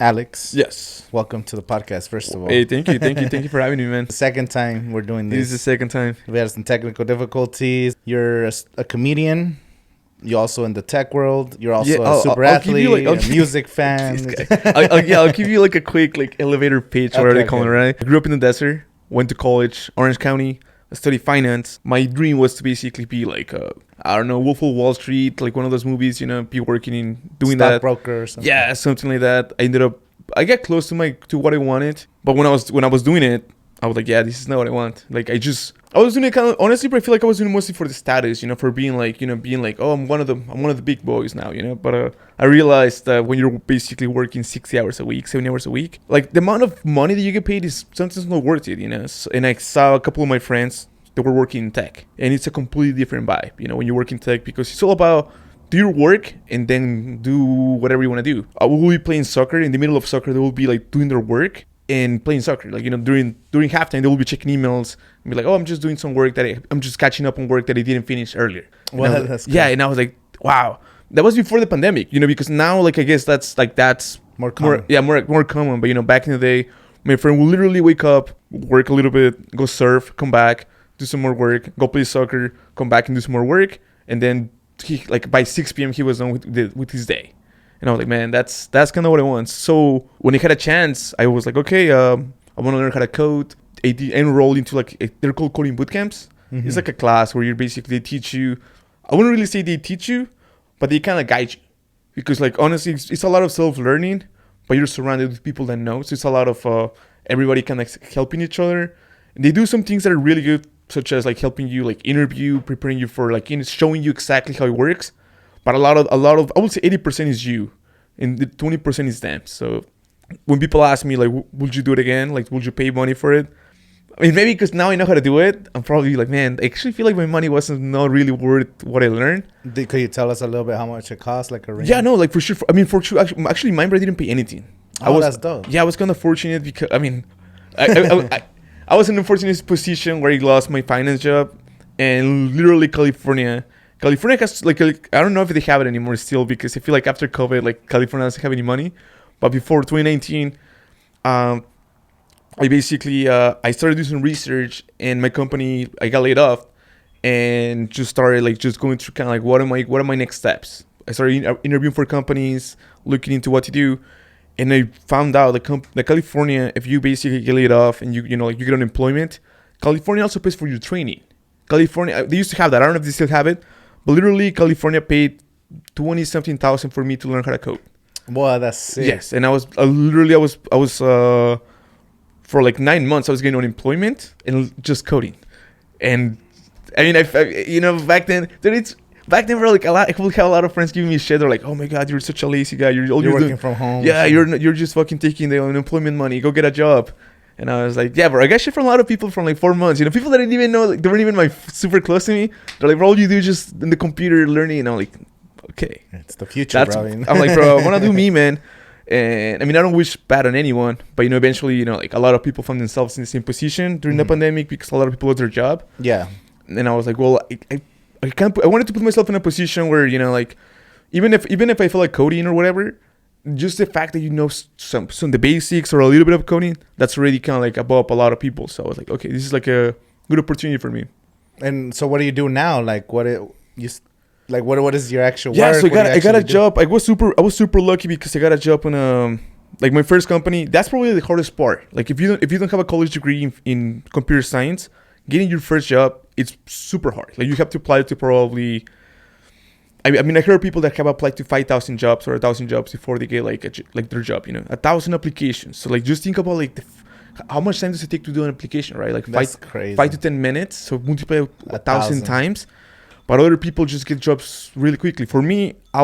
Alex, Yes. welcome to the podcast, first of all. Hey, thank you for having me, man. The second time we're doing This is this. the second time. We had some technical difficulties. You're a comedian. You're also in the tech world. You're also a super I'll give athlete, you, like, a music fan. I'll give you like a quick elevator pitch, whatever Okay, they call it, okay. right? I grew up in the desert, went to college, Orange County. I studied finance. My dream was to basically be like, Wolf of Wall Street, like one of those movies, be working in doing that. Stockbroker or something. Yeah, something like that. I got close to what I wanted, but when I was doing it, I was like, yeah, this is not what I want. Like I was doing it kind of honestly, but I feel like I was doing it mostly for the status, for being like, oh, I'm one of the big boys now, But I realized that when you're basically working 60 hours a week, 70 hours a week, like the amount of money that you get paid is sometimes not worth it, So, and I saw a couple of my friends that were working in tech, and it's a completely different vibe, when you work in tech, because it's all about do your work and then do whatever you want to do. I will be playing soccer. In the middle of soccer, they will be like doing their work and playing soccer. Like, during halftime, they will be checking emails and be like, oh, I'm just doing some work I'm just catching up on work that I didn't finish earlier. Well, that's cool. Yeah, and I was like, wow. That was before the pandemic, because now, like, I guess that's More common. more common. But, back in the day, my friend would literally wake up, work a little bit, go surf, come back, do some more work, go play soccer, come back and do some more work. And then he, like, by 6 p.m. he was done with his day. And I was like, man, that's kind of what I want. So when I had a chance, I was like, okay, I want to learn how to code. I enrolled into they're called coding boot camps. Mm-hmm. It's like a class where they teach you. I wouldn't really say they teach you, but they kind of guide you. Because, like, honestly, it's a lot of self-learning, but you're surrounded with people that know. So it's a lot of everybody kind of helping each other. And they do some things that are really good, such as like helping you like interview, preparing you for showing you exactly how it works. But a lot of I would say 80% is you, and the 20% is them. So when people ask me like, would you do it again? Like, would you pay money for it? I mean, maybe because now I know how to do it, I'm probably like, man, I actually feel like my money wasn't not really worth what I learned. Could you tell us a little bit how much it costs, like a range? Yeah, no, like for sure. For sure, actually, mine, but I didn't pay anything. That's dope. Yeah, I was kind of fortunate because I was in a fortunate position where I lost my finance job, and literally California has like I don't know if they have it anymore still, because I feel like after COVID, like, California doesn't have any money. But before 2019, I basically I started doing some research, and my company, I got laid off, and just started just going through kind of like what are my next steps. I started interviewing for companies, looking into what to do. And I found out that California, if you basically get laid off and you get unemployment, California also pays for your training. California, they used to have that. I don't know if they still have it, but literally California paid 20-something thousand for me to learn how to code. Boy, that's sick. Yes, and I was for like 9 months I was getting unemployment and just coding. And I mean, back then, Back then, I would have a lot of friends giving me shit. They're like, "Oh my God, you're such a lazy guy. You're working from home." Yeah, you're just fucking taking the unemployment money. Go get a job." And I was like, "Yeah, bro. I got shit from a lot of people from like 4 months. People that I didn't even know. Like, they weren't even super close to me. They're like, bro, all you do is just in the computer learning." And I'm like, "Okay, it's the future, bro." I'm like, bro, I want to do me, man. And I mean, I don't wish bad on anyone, but eventually, like, a lot of people found themselves in the same position during the pandemic because a lot of people lost their job. Yeah. And I was like, well, I wanted to put myself in a position where, like, even if I feel like coding or whatever, just the fact that some the basics or a little bit of coding, that's already kind of like above a lot of people. So I was like, okay, this is like a good opportunity for me. And so what do you do now? Like, what is your actual work? So I got a job. I was super lucky because I got a job in like my first company. That's probably the hardest part. Like, if you don't have a college degree in computer science, getting your first job, it's super hard. Like, you have to apply to probably, I heard people that have applied to 5,000 jobs or 1,000 jobs before they get their job. 1,000 applications. So, like, just think about like how much time does it take to do an application, right? Like, that's crazy. 5 to 10 minutes. So multiply 1,000 times. But other people just get jobs really quickly. For me, I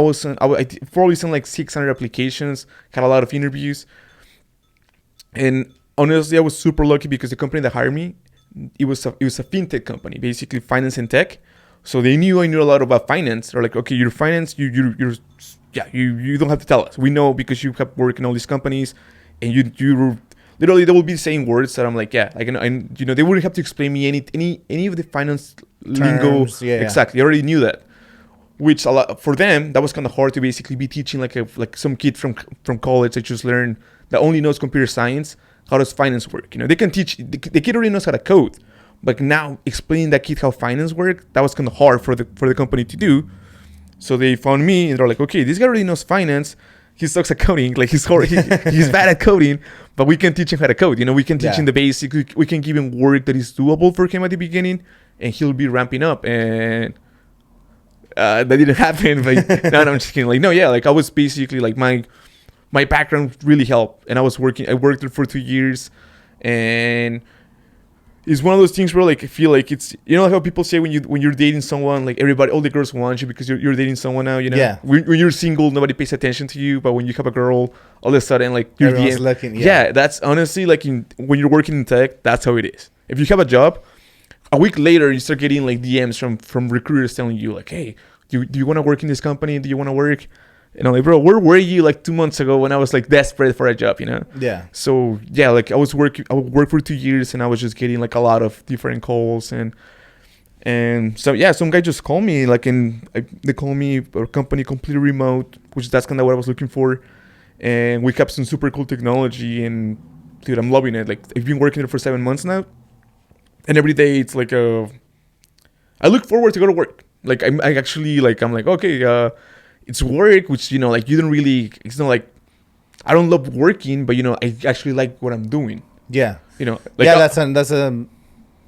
probably sent like 600 applications, had a lot of interviews, and honestly, I was super lucky because the company that hired me, it was a fintech company, basically finance and tech. So they knew I knew a lot about finance. They're like, okay, you're finance, you don't have to tell us. We know because you have worked in all these companies, and you literally they will be saying words that I'm like, yeah, I can, they wouldn't have to explain me any of the finance lingo. Yeah. Exactly, I already knew that. which a lot for them that was kind of hard to basically be teaching like some kid from college that just learned that only knows computer science. How does finance work? You know, they can teach the kid already knows how to code, but now explaining that kid how finance work, that was kind of hard for the company to do. So they found me and they're like, okay, this guy already knows finance. He sucks at coding, like he's bad at coding, but we can teach him how to code. You know, we can teach him the basics. We can give him work that is doable for him at the beginning, and he'll be ramping up. And that didn't happen. But no, I'm just kidding. Like, no, yeah, like I was basically like my background really helped, and I worked there for 2 years, and it's one of those things where like I feel like it's, you know how people say when you're dating someone, like all the girls want you because you're dating someone now, you know. Yeah. When you're single, nobody pays attention to you, but when you have a girl, all of a sudden like everyone's looking. Yeah, that's honestly like when you're working in tech, that's how it is. If you have a job, a week later you start getting like DMs from recruiters telling you like, hey, do you want to work in this company? Do you want to work? And I'm like, bro, where were you like 2 months ago when I was like desperate for a job, you know? Yeah. So yeah, like I would work for 2 years and I was just getting like a lot of different calls and so yeah, some guy just called me like they called me a company completely remote, which that's kind of what I was looking for, and we kept some super cool technology and dude, I'm loving it. Like I've been working there for 7 months now, and every day it's like I look forward to go to work. Like I'm like okay. It's work, which, you know, like you don't really, it's not like, I don't love working, but, you know, I actually like what I'm doing. Yeah. You know, like, yeah, that's a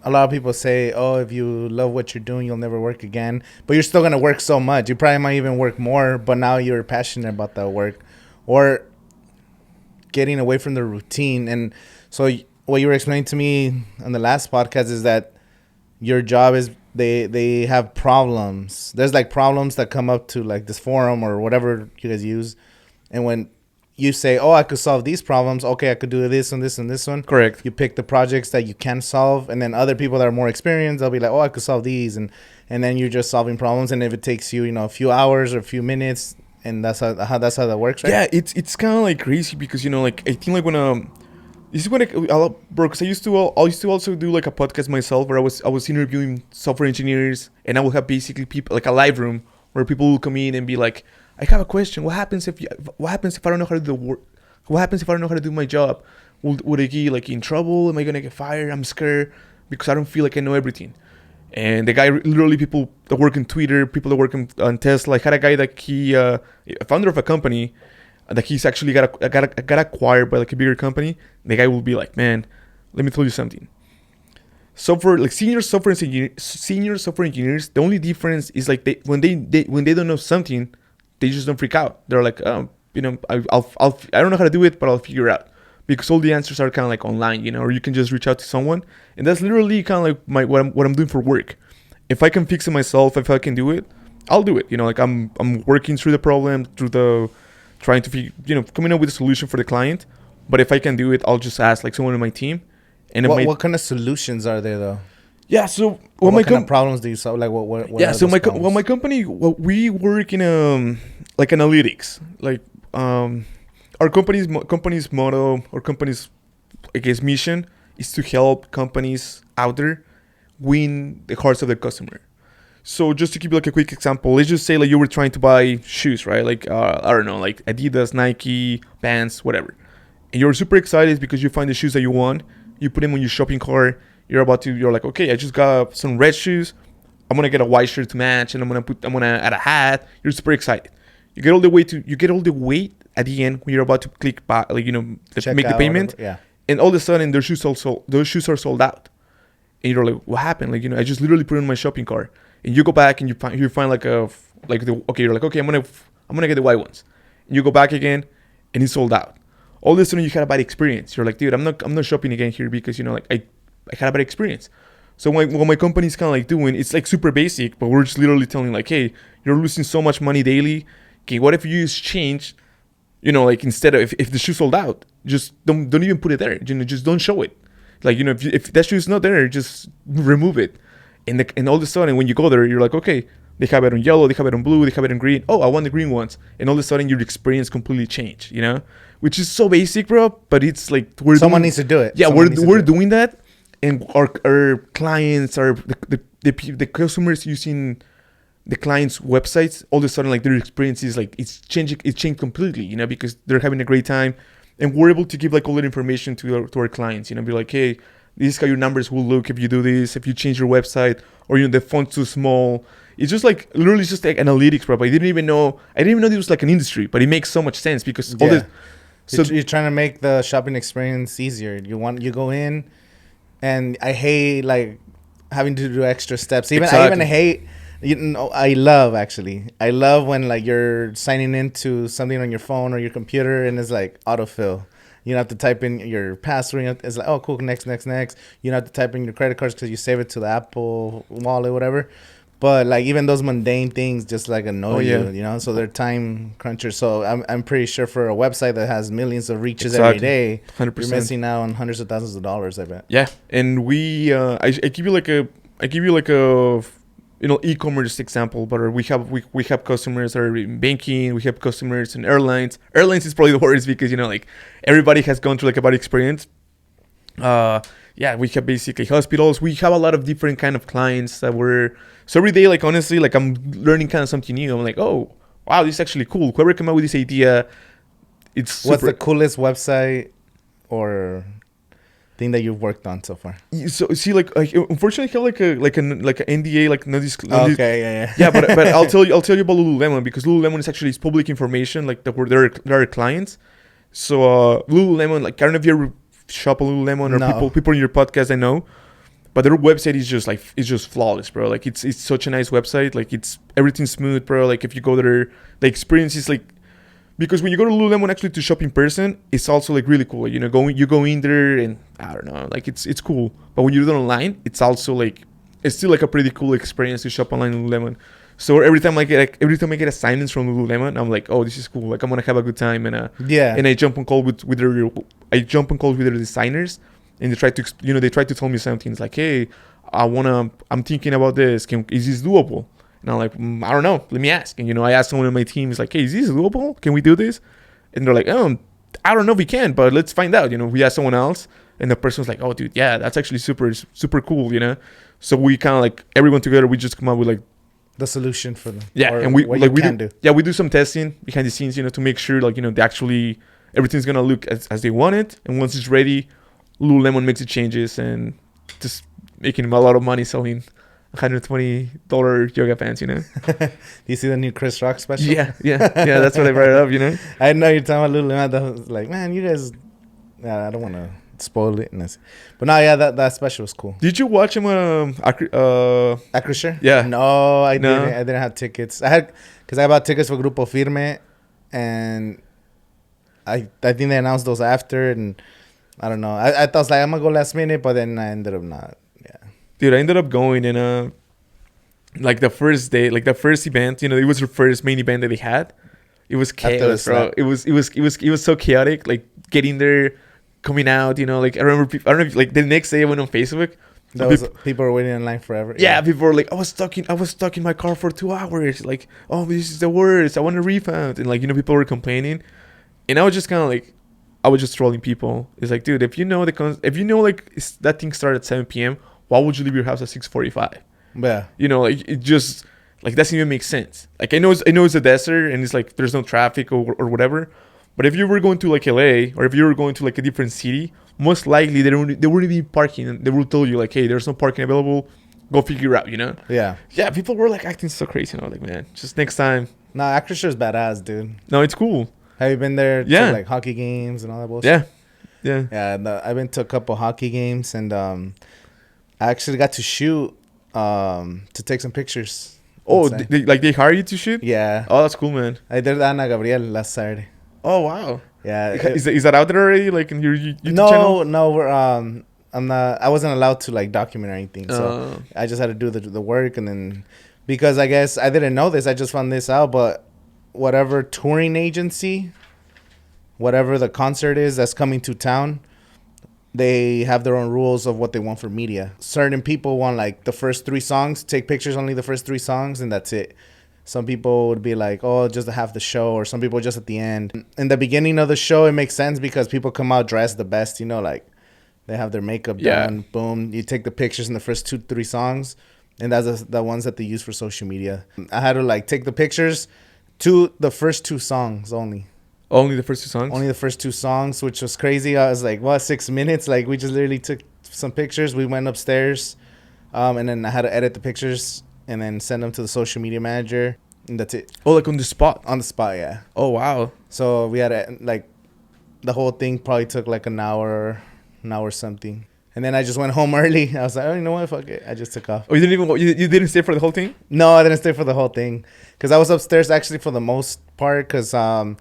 lot of people say, oh, if you love what you're doing, you'll never work again. But you're still going to work so much. You probably might even work more, but now you're passionate about that work or getting away from the routine. And so what you were explaining to me on the last podcast is that your job is, they have problems. There's like problems that come up to like this forum or whatever you guys use, and when you say, oh, I could solve these problems, okay, I could do this and this and this one. Correct. You pick the projects that you can solve, and then other people that are more experienced, they'll be like, oh, I could solve these, and then you're just solving problems. And if it takes you, you know, a few hours or a few minutes, and that's how that works, right? Yeah, it's kind of like crazy because, you know, like I think like when this is when bro, because I used to also do like a podcast myself where I was interviewing software engineers, and I would have basically people like a live room where people will come in and be like, I have a question. What happens if I don't know how to do the work? What happens if I don't know how to do my job? Would I get like in trouble? Am I gonna get fired? I'm scared because I don't feel like I know everything. And the guy, literally, people that work in Twitter, people that work on Tesla, I had a guy that he a founder of a company that he's actually got acquired by like a bigger company. The guy will be like, man, let me tell you something. Senior software engineers, the only difference is like when they don't know something, they just don't freak out. They're like, you know, I don't know how to do it, but I'll figure it out, because all the answers are kind of like online, you know, or you can just reach out to someone, and that's literally kind of like what I'm doing for work. If I can fix it myself, if I can do it, I'll do it. You know, like I'm working through the problem, trying to figure, you know, coming up with a solution for the client. But if I can do it, I'll just ask like someone on my team. And what kind of solutions are there though? Yeah, so what kind of problems do you solve? Like what yeah, so my company, we work in like analytics. Like our company's motto, or company's, I guess, mission is to help companies out there win the hearts of the customer. So just to give you like a quick example, let's just say like you were trying to buy shoes, right? Like I don't know, like Adidas, Nike, Vans, whatever. And you're super excited because you find the shoes that you want. You put them on your shopping cart. You're like, okay, I just got some red shoes. I'm gonna get a white shirt to match, and I'm gonna add a hat. You're super excited. You get all the way at the end when you're about to click buy, like, you know, make the payment. Yeah. And all of a sudden, those shoes are sold out. And you're like, what happened? Like, you know, I just literally put it in my shopping cart. And you go back and you find you're like, okay, I'm gonna get the white ones. And you go back again, and it's sold out. All of a sudden you had a bad experience. You're like, dude, I'm not shopping again here because, you know, like I had a bad experience. So what my company's kind of like doing, it's like super basic, but we're just literally telling like, hey, you're losing so much money daily. Okay, what if you use change? You know, like instead of if the shoe sold out, just don't even put it there. You know, just don't show it. Like, you know, if that shoe is not there, just remove it. And all of a sudden, when you go there, you're like, okay, they have it on yellow, they have it on blue, they have it on green. Oh, I want the green ones. And all of a sudden, your experience completely changed, you know? Which is so basic, bro. But it's like someone needs to do it. Yeah, we're doing that. And our clients, the customers using the clients' websites, all of a sudden, like their experience is like it's changed completely, you know, because they're having a great time, and we're able to give like all that information to our clients, you know, be like, hey, this is how your numbers will look if you do this, if you change your website, or the font's too small. It's just like literally just like analytics, bro. I didn't even know this was like an industry, but it makes so much sense because all the. So you're trying to make the shopping experience easier. You go in, and I hate like having to do extra steps. I even hate. I love when like you're signing into something on your phone or your computer and it's like autofill. You don't have to type in your password. It's like, oh, cool, next. You don't have to type in your credit cards because you save it to the Apple wallet, whatever. But like even those mundane things just like annoy you, you know. So they're time crunchers. So I'm pretty sure for a website that has millions of reaches every day, 100%. You're missing out on hundreds of thousands of dollars. I bet. Yeah, and I give you like a e-commerce example, but we have customers that are in banking, we have customers in airlines. Airlines is probably the worst because like everybody has gone through like a bad experience. Yeah, we have basically hospitals. We have a lot of different kind of clients that so every day, like honestly, like I'm learning kind of something new. I'm like, oh wow, this is actually cool. Whoever came up with this idea, what's the coolest website or thing that you've worked on so far? So see, like unfortunately, I have like an NDA, like no okay, yeah. But I'll tell you about Lululemon because Lululemon is actually public information. Like there are clients. So Lululemon, like I don't know if you ever shop at Lululemon or people in your podcast I know, but their website is just flawless, bro. Like it's such a nice website. Like everything's smooth, bro. Like if you go there, the experience is like. Because when you go to Lululemon actually to shop in person, it's also like really cool. You know, you go in there and I don't know, like it's cool. But when you do it online, it's also like it's still like a pretty cool experience to shop online in Lululemon. So every time I get assignments from Lululemon, I'm like, oh, this is cool. Like I'm gonna have a good time and And I jump on call with their designers, and they try to tell me something. It's like, hey, I'm thinking about this. Is this doable? And I'm like, I don't know. Let me ask. And, I asked someone on my team. It's like, hey, is this doable? Can we do this? And they're like, oh, I don't know if we can, but let's find out. We asked someone else. And the person was like, oh, dude, yeah, that's actually super, super cool, So we kind of like, everyone together, we just come up with like, the solution for them. Yeah. And we do some testing behind the scenes, to make sure like, they actually, everything's going to look as they want it. And once it's ready, Lululemon makes the changes and just making a lot of money selling $120 yoga pants, Do you see the new Chris Rock special? Yeah, that's what I brought up, I know you're talking about Lululemon. I was like, man, you guys, I don't want to spoil it. But no, yeah, that special was cool. Did you watch him Acrisure? Yeah. No, I didn't. I didn't have tickets. Because I bought tickets for Grupo Firme, and I think they announced those after, and I don't know. I thought I was like, I'm gonna go last minute, but then I ended up not. Dude, I ended up going in like the first day, like the first event. It was the first main event that they had. It was chaos, bro. It was so chaotic. Like getting there, coming out. Like I remember. I don't know if like the next day I went on Facebook. People were waiting in line forever. Yeah, people were like, I was stuck in my car for 2 hours. Like, oh, this is the worst. I want a refund. And like people were complaining, and I was just kind of like, I was just trolling people. It's like, dude, if you know like that thing started at 7 p.m. Why would you leave your house at 6:45? Yeah. Like it just like doesn't even make sense. Like I know it's a desert and it's like there's no traffic or whatever. But if you were going to like LA or if you were going to like a different city, most likely they wouldn't be parking. And they will tell you like, hey, there's no parking available. Go figure out, Yeah. Yeah, people were like acting so crazy. Like, man, just next time. No, Acrisure is badass, dude. No, it's cool. Have you been there? Yeah. To, like hockey games and all that bullshit? Yeah. Yeah. I've been to a couple hockey games and I actually got to shoot to take some pictures. Oh, they hire you to shoot? Yeah. Oh, that's cool, man. I did Ana Gabriel last Saturday. Oh, wow. Yeah. Is that out there already? Like in your YouTube channel? No. We're I wasn't allowed to like document or anything, so I just had to do the work, and then because I guess I didn't know this, I just found this out. But whatever touring agency, whatever the concert is that's coming to town, they have their own rules of what they want for media. Certain people want like the first 3 songs, take pictures only the first 3 songs, and that's it. Some people would be like, oh, just to have the show, or some people just at the end. In the beginning of the show, it makes sense because people come out dressed the best, like they have their makeup done. Boom, you take the pictures in the first 2-3 songs. and that's the ones that they use for social media. I had to like take the pictures to the first 2 songs only. Only the first 2 songs. Only the first 2 songs, which was crazy. I was like, what, 6 minutes? Like we just literally took some pictures. We went upstairs, and then I had to edit the pictures and then send them to the social media manager. And that's it. Oh, like on the spot. On the spot, yeah. Oh wow. So we had to, like, the whole thing probably took like an hour something. And then I just went home early. I was like, oh, you know what? Fuck it. I just took off. Oh, you didn't even you didn't stay for the whole thing? No, I didn't stay for the whole thing. Because I was upstairs actually for the most part. Because I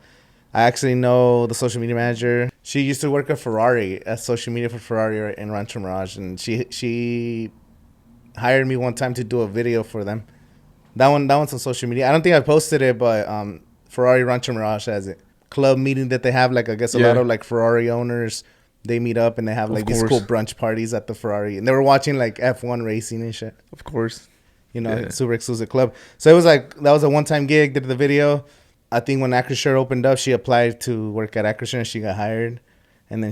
actually know the social media manager. She used to work at Ferrari, at social media for Ferrari in Rancho Mirage. And she hired me one time to do a video for them. That one's on social media. I don't think I posted it, but Ferrari Rancho Mirage has it. Club meeting that they have, like I guess a lot of like Ferrari owners, they meet up and they have like these cool brunch parties at the Ferrari, and they were watching like F1 racing and shit. Of course, you know, super exclusive club. So it was like that was a one-time gig. Did the video. I think when Acrisure opened up, she applied to work at Acrisure and she got hired, and then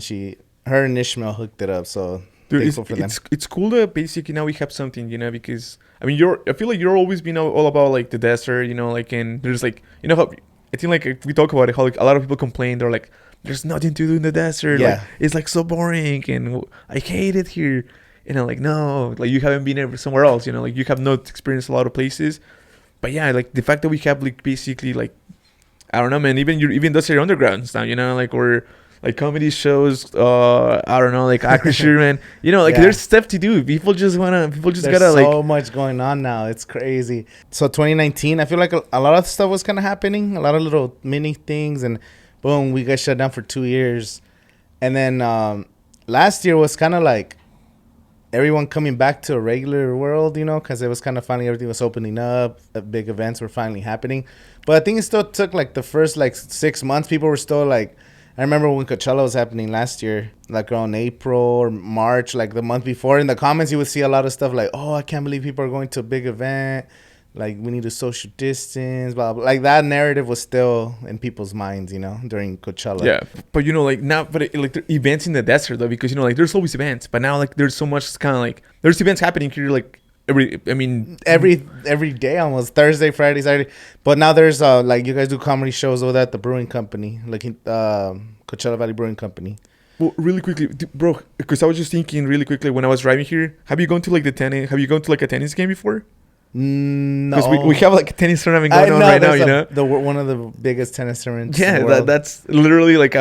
her and Ishmael hooked it up. So dude, thankful for them. It's cool that basically now we have something, you know, because I mean I feel like you're always been all about like the desert, you know, like, and there's like, you know how I think like we talk about it, how like a lot of people complain, they're like, there's nothing to do in the desert. Yeah. Like, it's like so boring and I hate it here. And I'm like, no, like you haven't been ever somewhere else, you know, like you have not experienced a lot of places. But yeah, like the fact that we have like basically like, I don't know, man, even desert undergrounds now, you know, like, or like comedy shows, I don't know, like Acrisure, man, you know, like there's stuff to do. People just gotta There's like, so much going on now. It's crazy. So 2019, I feel like a lot of stuff was kind of happening, a lot of little mini things, and boom, we got shut down for 2 years. And then last year was kind of like everyone coming back to a regular world, you know, because it was kind of finally everything was opening up. Big events were finally happening. But I think it still took like the first like 6 months. People were still like, I remember when Coachella was happening last year, like around April or March, like the month before. In the comments, you would see a lot of stuff like, oh, I can't believe people are going to a big event. Like, we need to social distance, blah, blah. Like, that narrative was still in people's minds, you know, during Coachella. Yeah, but, you know, like, now, but like, the events in the desert, though, because, you know, like, there's always events. But now, like, there's so much kind of, like, there's events happening here, like, every day almost. Thursday, Friday, Saturday. But now there's, like, you guys do comedy shows over at the brewing company, like, Coachella Valley Brewing Company. Well, really quickly, bro, because I was just thinking really quickly when I was driving here, have you gone to, like, a tennis game before? No, because we have like a tennis tournament going on right now, you know. One of the biggest tennis tournaments. Yeah, in the world. that's literally like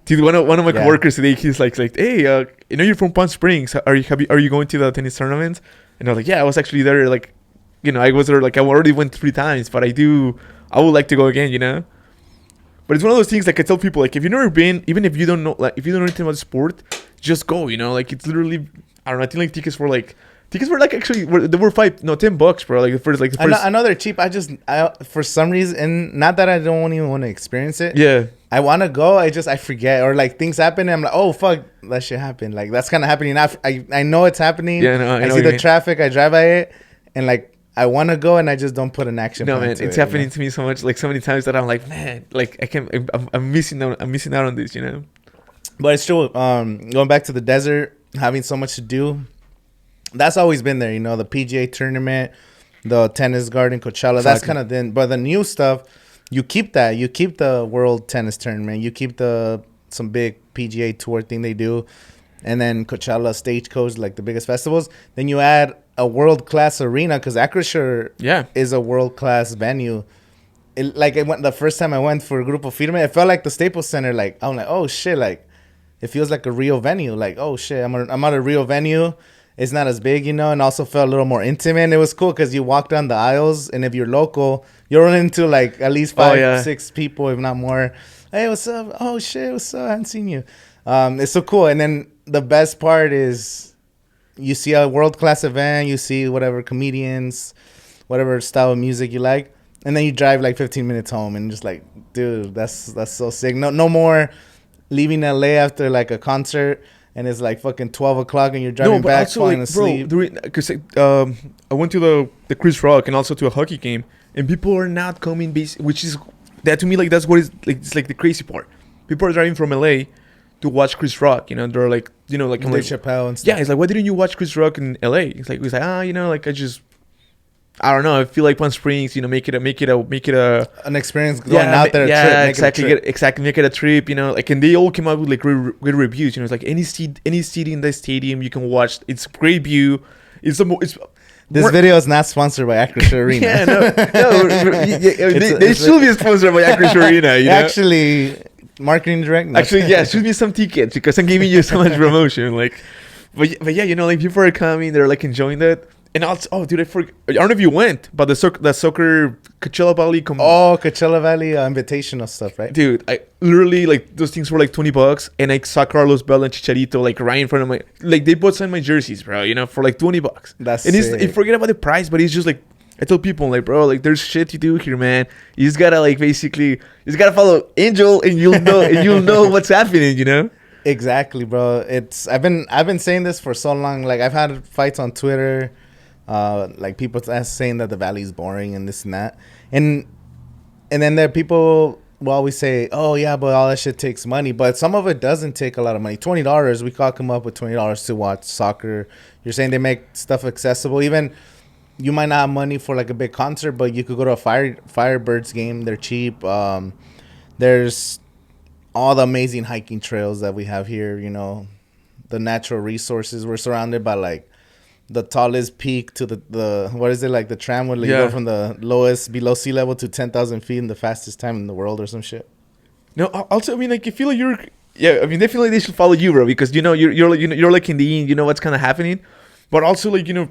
dude, one of my coworkers today, he's like, hey, you know, you're from Palm Springs. Are you going to the tennis tournament? And I was like, yeah, I was actually there. Like, you know, I was there. Like, I already went 3 times, but I would like to go again, you know. But it's one of those things. Like I tell people, like if you've never been, even if you don't know, like if you don't know anything about the sport, just go. You know, like it's literally, I don't know. I think like tickets were like actually they were $10, bro. Like the first. I know they're cheap. I for some reason, not that I don't even want to experience it. Yeah. I want to go. I forget, or like things happen and I'm like, oh fuck, that shit happened. Like that's kind of happening now. I know it's happening. Yeah, no, I see the traffic. I drive by it, and like I want to go, and I just don't put an action. No, man, it's happening to me so much, like so many times that I'm like, man, like I can't. I'm missing out. I'm missing out on this, you know. But it's true. Going back to the desert, having so much to do. That's always been there, you know, the PGA tournament, the tennis garden, Coachella. Exactly. That's kind of then. But the new stuff, you keep that. You keep the world tennis tournament. You keep some big PGA tour thing they do. And then Coachella, Stagecoach, like the biggest festivals. Then you add a world-class arena because Acrisure is a world-class venue. The first time I went for Grupo Firme, it felt like the Staples Center. Like, I'm like, oh, shit. Like, it feels like a real venue. Like, oh, shit, I'm at a real venue. It's not as big, you know, and also felt a little more intimate. And it was cool because you walk down the aisles, and if you're local, you're running into like at least 5-6 people, if not more. Hey, what's up? Oh shit, what's up? I haven't seen you. It's so cool. And then the best part is you see a world-class event, you see whatever comedians, whatever style of music you like, and then you drive like 15 minutes home, and just like, dude, that's so sick. No more leaving LA after like a concert. And it's like fucking 12 o'clock and you're driving back, falling asleep. Because I went to the Chris Rock and also to a hockey game, and people are not coming, which is, that to me, like, that's what is, like, it's like the crazy part. People are driving from LA to watch Chris Rock, you know, they're like like I'm Dave like, Chappelle and stuff. yeah, he's like, why didn't you watch Chris Rock in L.A.? He's like, like I don't know. I feel like Palm Springs, make it a An experience going out there. Yeah, trip, exactly. Exactly, make it a trip. Like, and they all came out with like good reviews. It's like any seat in the stadium you can watch. It's great view. It's This video is not sponsored by Acrisure Arena. Yeah, they should be sponsored by Acrisure Arena. Actually, marketing direct. No. Actually, yeah, should be some tickets because I'm giving you so much promotion. Like, but yeah, like people are coming, they're like enjoying that. And also, dude, I don't know if you went, but the soccer Coachella Valley. Coachella Valley invitational stuff, right? Dude, I literally like those things were like $20, and I saw Carlos Bell and Chicharito like right in front of my, like they both signed my jerseys, bro. For like $20. That's and sick. I forget about the price, but it's just like I tell people like, bro, like there's shit you do here, man. You just gotta like basically, you just gotta follow Angel, and you'll know what's happening. Exactly, bro. I've been saying this for so long. Like I've had fights on Twitter. Like people saying that the valley's boring and this and that, and then there are people will always say, oh yeah, but all that shit takes money. But some of it doesn't take a lot of money. $20, we could come up with $20 to watch soccer. You're saying they make stuff accessible. Even you might not have money for like a big concert, but you could go to a Firebirds game. They're cheap. There's all the amazing hiking trails that we have here. The natural resources. We're surrounded by like the tallest peak to the what is it, like the tram where you go from the lowest below sea level to 10,000 feet in the fastest time in the world or some shit. No, also, I mean, like, you feel like definitely they should follow you, bro, because you're like in the end, what's kind of happening, but also like when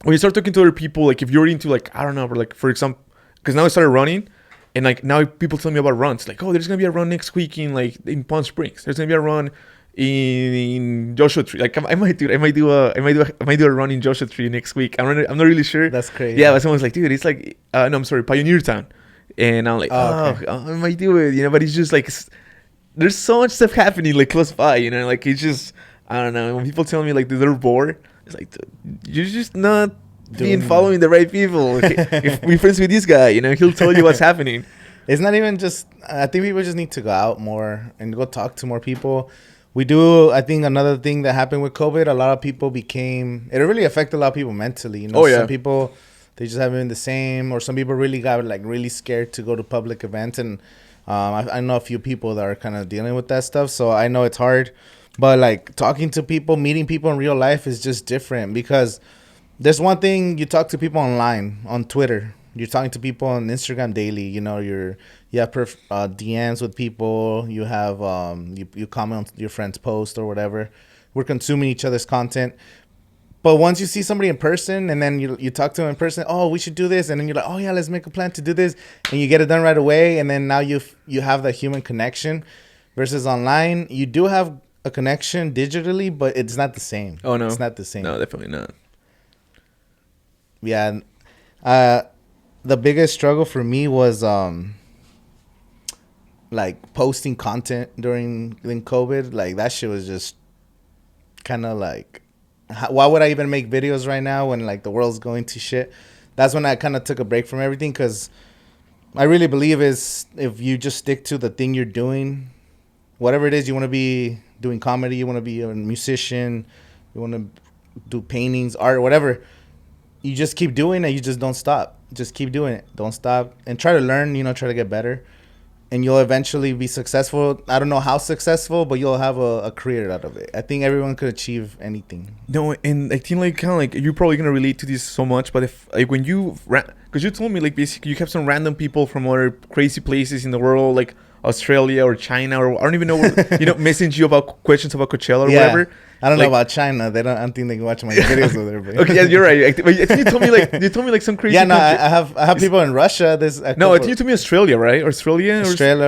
you start talking to other people, like if you're into like I don't know, like for example, because now I started running, and like now people tell me about runs, like there's gonna be a run next week in Palm Springs, there's gonna be a run in Joshua Tree. Like I might do a run in Joshua Tree next week. I'm not really sure. That's crazy. Yeah, but someone's like, dude, it's like no, I'm sorry, Pioneer Town, and I'm like, okay. I might do it, but it's just like there's so much stuff happening like close by, like it's just I don't know. When people tell me like they're bored, it's like you're just not following the right people. If we're friends with this guy, he'll tell you what's happening. It's not even just. I think people just need to go out more and go talk to more people. We do. I think another thing that happened with COVID, a lot of people it really affected a lot of people mentally. Some people, they just haven't been the same, or some people really got like really scared to go to public events. And I know a few people that are kind of dealing with that stuff. So I know it's hard, but like talking to people, meeting people in real life is just different, because there's one thing you talk to people online, on Twitter. You're talking to people on Instagram daily. You have DMs with people. You have you comment on your friend's post or whatever. We're consuming each other's content. But once you see somebody in person, and then you talk to them in person, oh, we should do this, and then you're like, oh yeah, let's make a plan to do this, and you get it done right away, and then now you have that human connection. Versus online, you do have a connection digitally, but it's not the same. Oh no, it's not the same. No, definitely not. Yeah. The biggest struggle for me was like posting content during COVID. Like that shit was just kind of like, why would I even make videos right now when like the world's going to shit? That's when I kind of took a break from everything, because I really believe is if you just stick to the thing you're doing, whatever it is, you want to be doing comedy, you want to be a musician, you want to do paintings, art, whatever. You just keep doing it. You just don't stop. Just keep doing it. Don't stop. And try to learn, try to get better. And you'll eventually be successful. I don't know how successful, but you'll have a career out of it. I think everyone could achieve anything. No, and I think like kind of like you're probably going to relate to this so much. But if like when because you told me like basically you have some random people from other crazy places in the world, like Australia or China, or I don't even know, message you about questions about Coachella or whatever. I don't know about China. I don't think they can watch my videos over there. But okay, yeah, you're right. I think you told me like some crazy. Yeah, no, I have people in Russia. I think you told me Australia, right? Australia,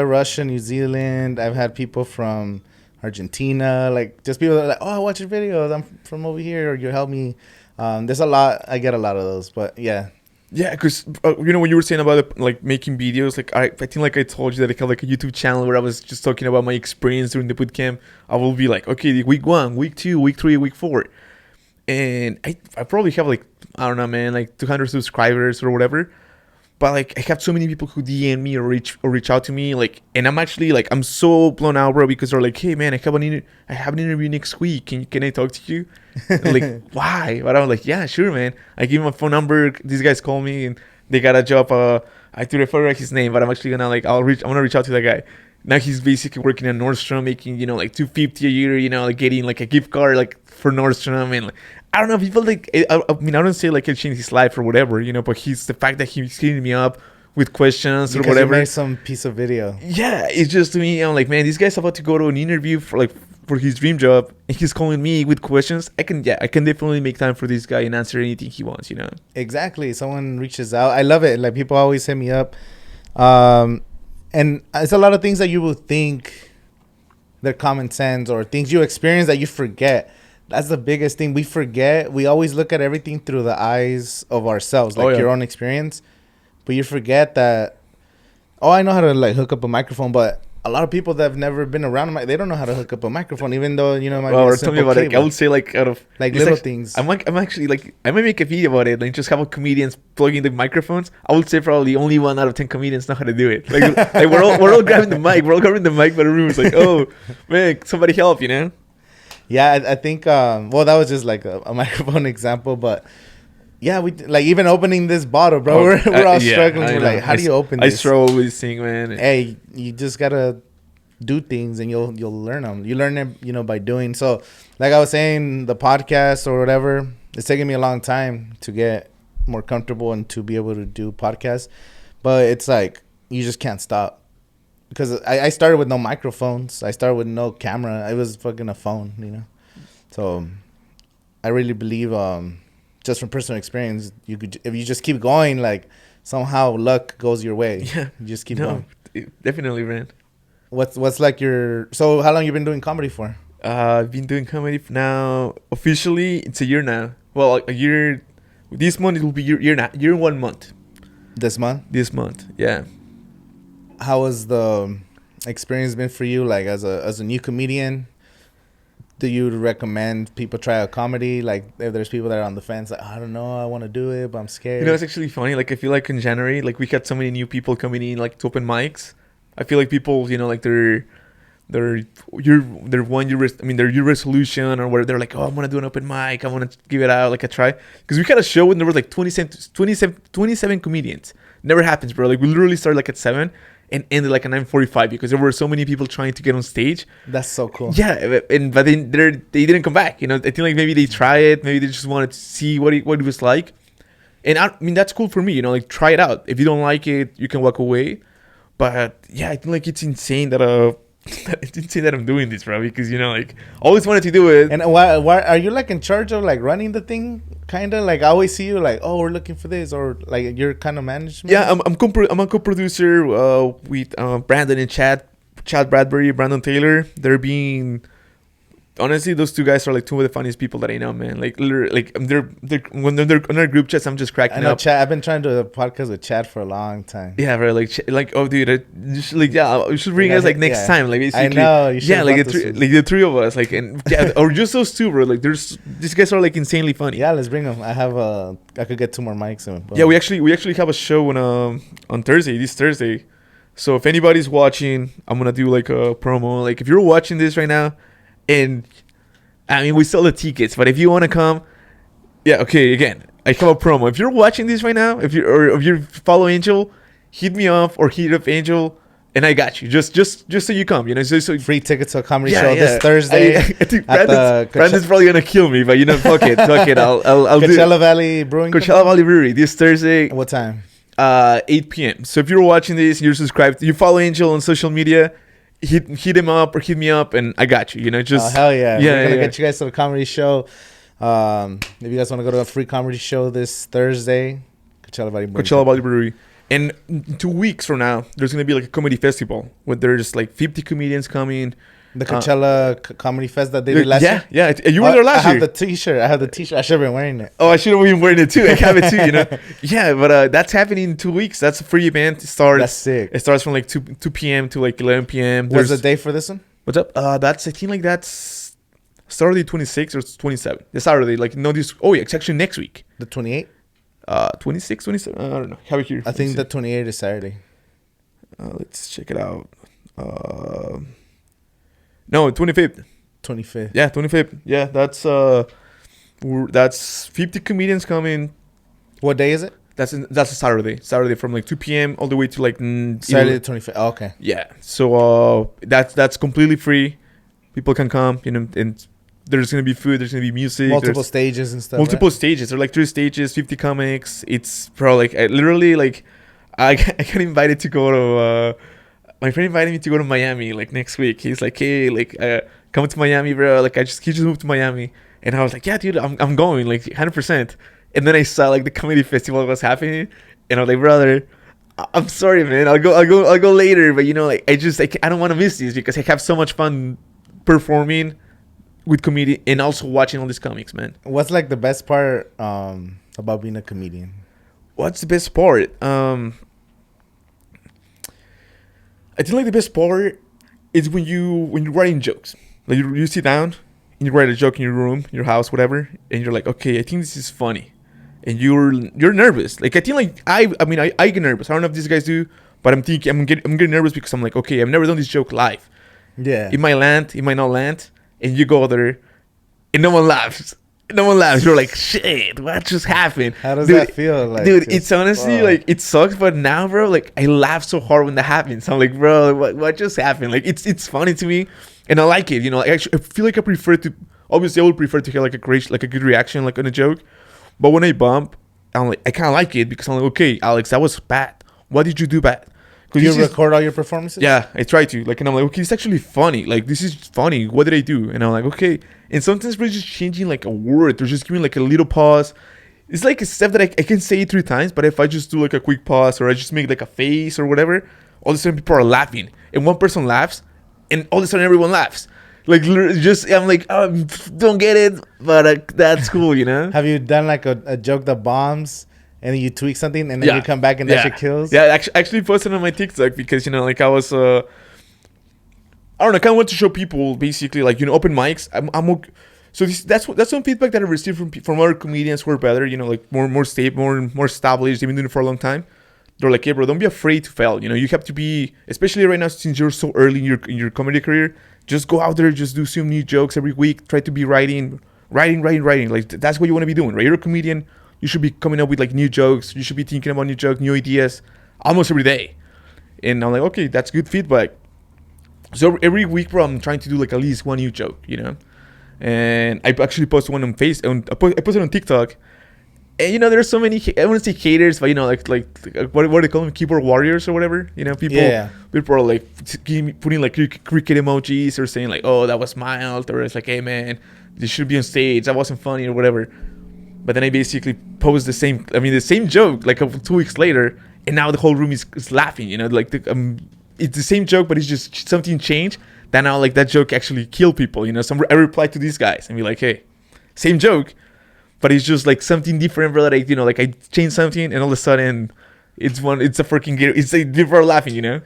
Russia, New Zealand. I've had people from Argentina, like just people that are like, oh, I watch your videos. I'm from over here, or you help me. There's a lot. I get a lot of those, but yeah. Yeah, because when you were saying about like making videos, like I think like I told you that I have like a YouTube channel where I was just talking about my experience during the boot camp. I will be like, okay, week 1, week 2, week 3, week 4, and I probably have like I don't know, man, like 200 subscribers or whatever. But like I have so many people who DM me or reach out to me, like, and I'm actually like I'm so blown out, bro, because they're like, hey man, I have an interview next week. Can I talk to you? And like, why? But I was like, yeah, sure, man. I give them my phone number. These guys call me and they got a job. I have to refer his name, but I'm actually gonna like I'm gonna reach out to that guy. Now he's basically working at Nordstrom, making like $250 a year, like getting like a gift card like for Nordstrom, and like I don't know, people like I mean I don't say like it changed his life or whatever, but he's the fact that he's hitting me up with questions because or whatever. You made some piece of video. Yeah, it's just to me, I'm like, man, this guy's about to go to an interview for his dream job, and he's calling me with questions. I can definitely make time for this guy and answer anything he wants, Exactly. Someone reaches out. I love it. Like people always hit me up. And it's a lot of things that you would think they're common sense or things you experience that you forget. That's the biggest thing. We forget. We always look at everything through the eyes of ourselves, like your own experience. But you forget that, I know how to like hook up a microphone, but a lot of people that have never been around, they don't know how to hook up a microphone, even though, it might be a tell me about it. I would say like out of like little things. I'm actually like, I might make a video about it and just have comedians plugging the microphones. I would say probably only 1 out of 10 comedians know how to do it. Like we're all grabbing the mic. We're all grabbing the mic by the room. It's like, oh man, somebody help, Yeah, I think, that was just like a microphone example, but yeah, we like even opening this bottle, bro. We're all struggling. We're like, how do you open this? I struggle with this thing, man. Hey, you just gotta do things and you'll learn them. You learn them, by doing. So, like I was saying, the podcast or whatever, it's taken me a long time to get more comfortable and to be able to do podcasts. But it's like you just can't stop. Because I started with no microphones. I started with no camera. It was fucking a phone, So I really believe, just from personal experience, if you just keep going, like somehow luck goes your way. Yeah, you just keep going. Definitely, man. What's like so how long you been doing comedy for? I've been doing comedy now. Officially, it's a year now. Well, a year. This month it will be year 1 month. This month? This month, yeah. How has the experience been for you? Like as a new comedian, do you recommend people try out comedy? Like if there's people that are on the fence, like I don't know, I want to do it, but I'm scared. It's actually funny. Like I feel like in January, like we had so many new people coming in, like to open mics. I feel like people, like their year resolution or where they're like, oh, I'm gonna do an open mic, I want to give it out like a try. Because we had a show and there was like 27 comedians. Never happens, bro. Like we literally started like at 7 and ended like at 9:45 because there were so many people trying to get on stage. That's so cool. Yeah, but then they didn't come back. I think like maybe they try it, maybe they just wanted to see what it was like. And I mean that's cool for me. Like try it out. If you don't like it, you can walk away. But yeah, I think like it's insane that I'm doing this, bro. Because like always wanted to do it. And why are you like in charge of like running the thing? Kind of like I always see you like, oh, we're looking for this, or like you're kind of management. Yeah, I'm a co-producer with Brandon and Chad Bradbury, Brandon Taylor. Honestly, those two guys are like two of the funniest people that I know, man. Like literally, like they're when they're on our group chats, I'm just cracking up. Chad, I've been trying to do a podcast with Chad for a long time. Yeah, bro. Like oh, dude, you should bring us like next time. Like basically, I know. You should the three of us, like and yeah, or just those two, bro. Like these guys are like insanely funny. Yeah, let's bring them. I could get 2 more mics. Yeah, we actually have a show on Thursday. This Thursday. So if anybody's watching, I'm gonna do like a promo. Like if you're watching this right now. And I mean, we sell the tickets, but if you want to come, yeah, okay. Again, I have a promo. If you're watching this right now, if you follow Angel, hit me up or hit up Angel, and I got you. Just so you come, So free tickets to a comedy show this Thursday. I think Brandon's probably gonna kill me, but fuck it. I'll Coachella Valley Brewing. Coachella Valley Brewery this Thursday. What time? 8 p.m. So if you're watching this, you're subscribed, you follow Angel on social media. Hit him up or hit me up and I got you. Just hell yeah. We're gonna get you guys to the comedy show. If you guys want to go to a free comedy show this Thursday, Coachella Valley Brewery. And 2 weeks from now, there's gonna be like a comedy festival where there's like 50 comedians coming. The Coachella Comedy Fest that they did last year? Yeah. You were there last year. I have the t-shirt. I should have been wearing it. Oh, I should have been wearing it too. I have it too, Yeah, but that's happening in 2 weeks. That's a free event. That's sick. It starts from like 2 p.m. to like 11 p.m. What's the day for this one? What's up? I think like that's Saturday 26 or 27. The Saturday. Like, no, it's actually next week. The 28th? 26, 27. I don't know. Have it here. I think the 28th is Saturday. Let's check it out. No, 25th. 25th. Yeah, 25th. Yeah, that's 50 comedians coming. What day is it? That's a Saturday. Saturday from like 2 p.m. all the way to like Saturday the 25th. Oh, okay. Yeah. So that's completely free. People can come, and there's gonna be food. There's gonna be music. Multiple stages and stuff. Multiple stages. There are like 3 stages, 50 comics. It's probably like literally like I got invited to go to. My friend invited me to go to Miami like next week. He's like, hey, like come to Miami, bro. Like he just moved to Miami, and I was like, yeah, dude, I'm going like 100%. And then I saw like the comedy festival was happening, and I was like, brother, I'm sorry, man. I'll go later, but like I don't want to miss these because I have so much fun performing with comedy and also watching all these comics, man. What's like the best part about being a comedian? What's the best part? I think like the best part is when you're writing jokes. Like you sit down and you write a joke in your room, in your house, whatever, and you're like, okay, I think this is funny, and you're nervous. Like I think like I get nervous. I don't know if these guys do, but I'm thinking I'm getting nervous because I'm like, okay, I've never done this joke live. Yeah. It might land, it might not land, and you go there, and no one laughs. No one laughs. You're like, shit, what just happened? How does that feel? Like, dude, it's honestly like it sucks, but now, bro, like I laugh so hard when that happens. I'm like, bro, what just happened? Like it's funny to me, and I like it. I feel like I prefer to. Obviously, I would prefer to hear like a good reaction, like on a joke. But when I bump, I'm like, I kind of like it because I'm like, okay, Alex, that was bad. What did you do bad? Do you record all your performances? Yeah, I try to. Like, and I'm like, okay, it's actually funny. Like, this is funny. What did I do? And I'm like, okay. And sometimes we're just changing like a word. They're just giving like a little pause. It's like a step that I can say it 3 times, but if I just do like a quick pause or I just make like a face or whatever, all of a sudden people are laughing. And one person laughs, and all of a sudden everyone laughs. Like, just, I'm like, oh, don't get it, but that's cool, Have you done like a joke that bombs? And then you tweak something, and then you come back and that shit kills. Yeah, actually posted on my TikTok because like I was, I don't know, I kind of want to show people basically like open mics. I'm okay. So that's some feedback that I received from other comedians who are better, like more stable, more established. They've been doing it for a long time. They're like, hey, bro, don't be afraid to fail. You have to be, especially right now since you're so early in your comedy career. Just go out there, just do some new jokes every week. Try to be writing. Like that's what you want to be doing, right? You're a comedian. You should be coming up with like new jokes. You should be thinking about new jokes, new ideas, almost every day. And I'm like, okay, that's good feedback. So every week, bro, I'm trying to do like at least one new joke, And I actually posted one on I posted on TikTok. And there's so many. I want to say haters, but like what do they call them? Keyboard warriors or whatever. People are like putting like cricket emojis or saying like, oh, that was mild, or it's like, hey man, this should be on stage. That wasn't funny or whatever. But then I basically post the same joke like 2 weeks later, and now the whole room is laughing. Like it's the same joke, but it's just something changed. That now like that joke actually killed people. I replied to these guys and be like, hey, same joke, but it's just like something different, bro. Like like I changed something, and all of a sudden it's a freaking game. It's like people are laughing.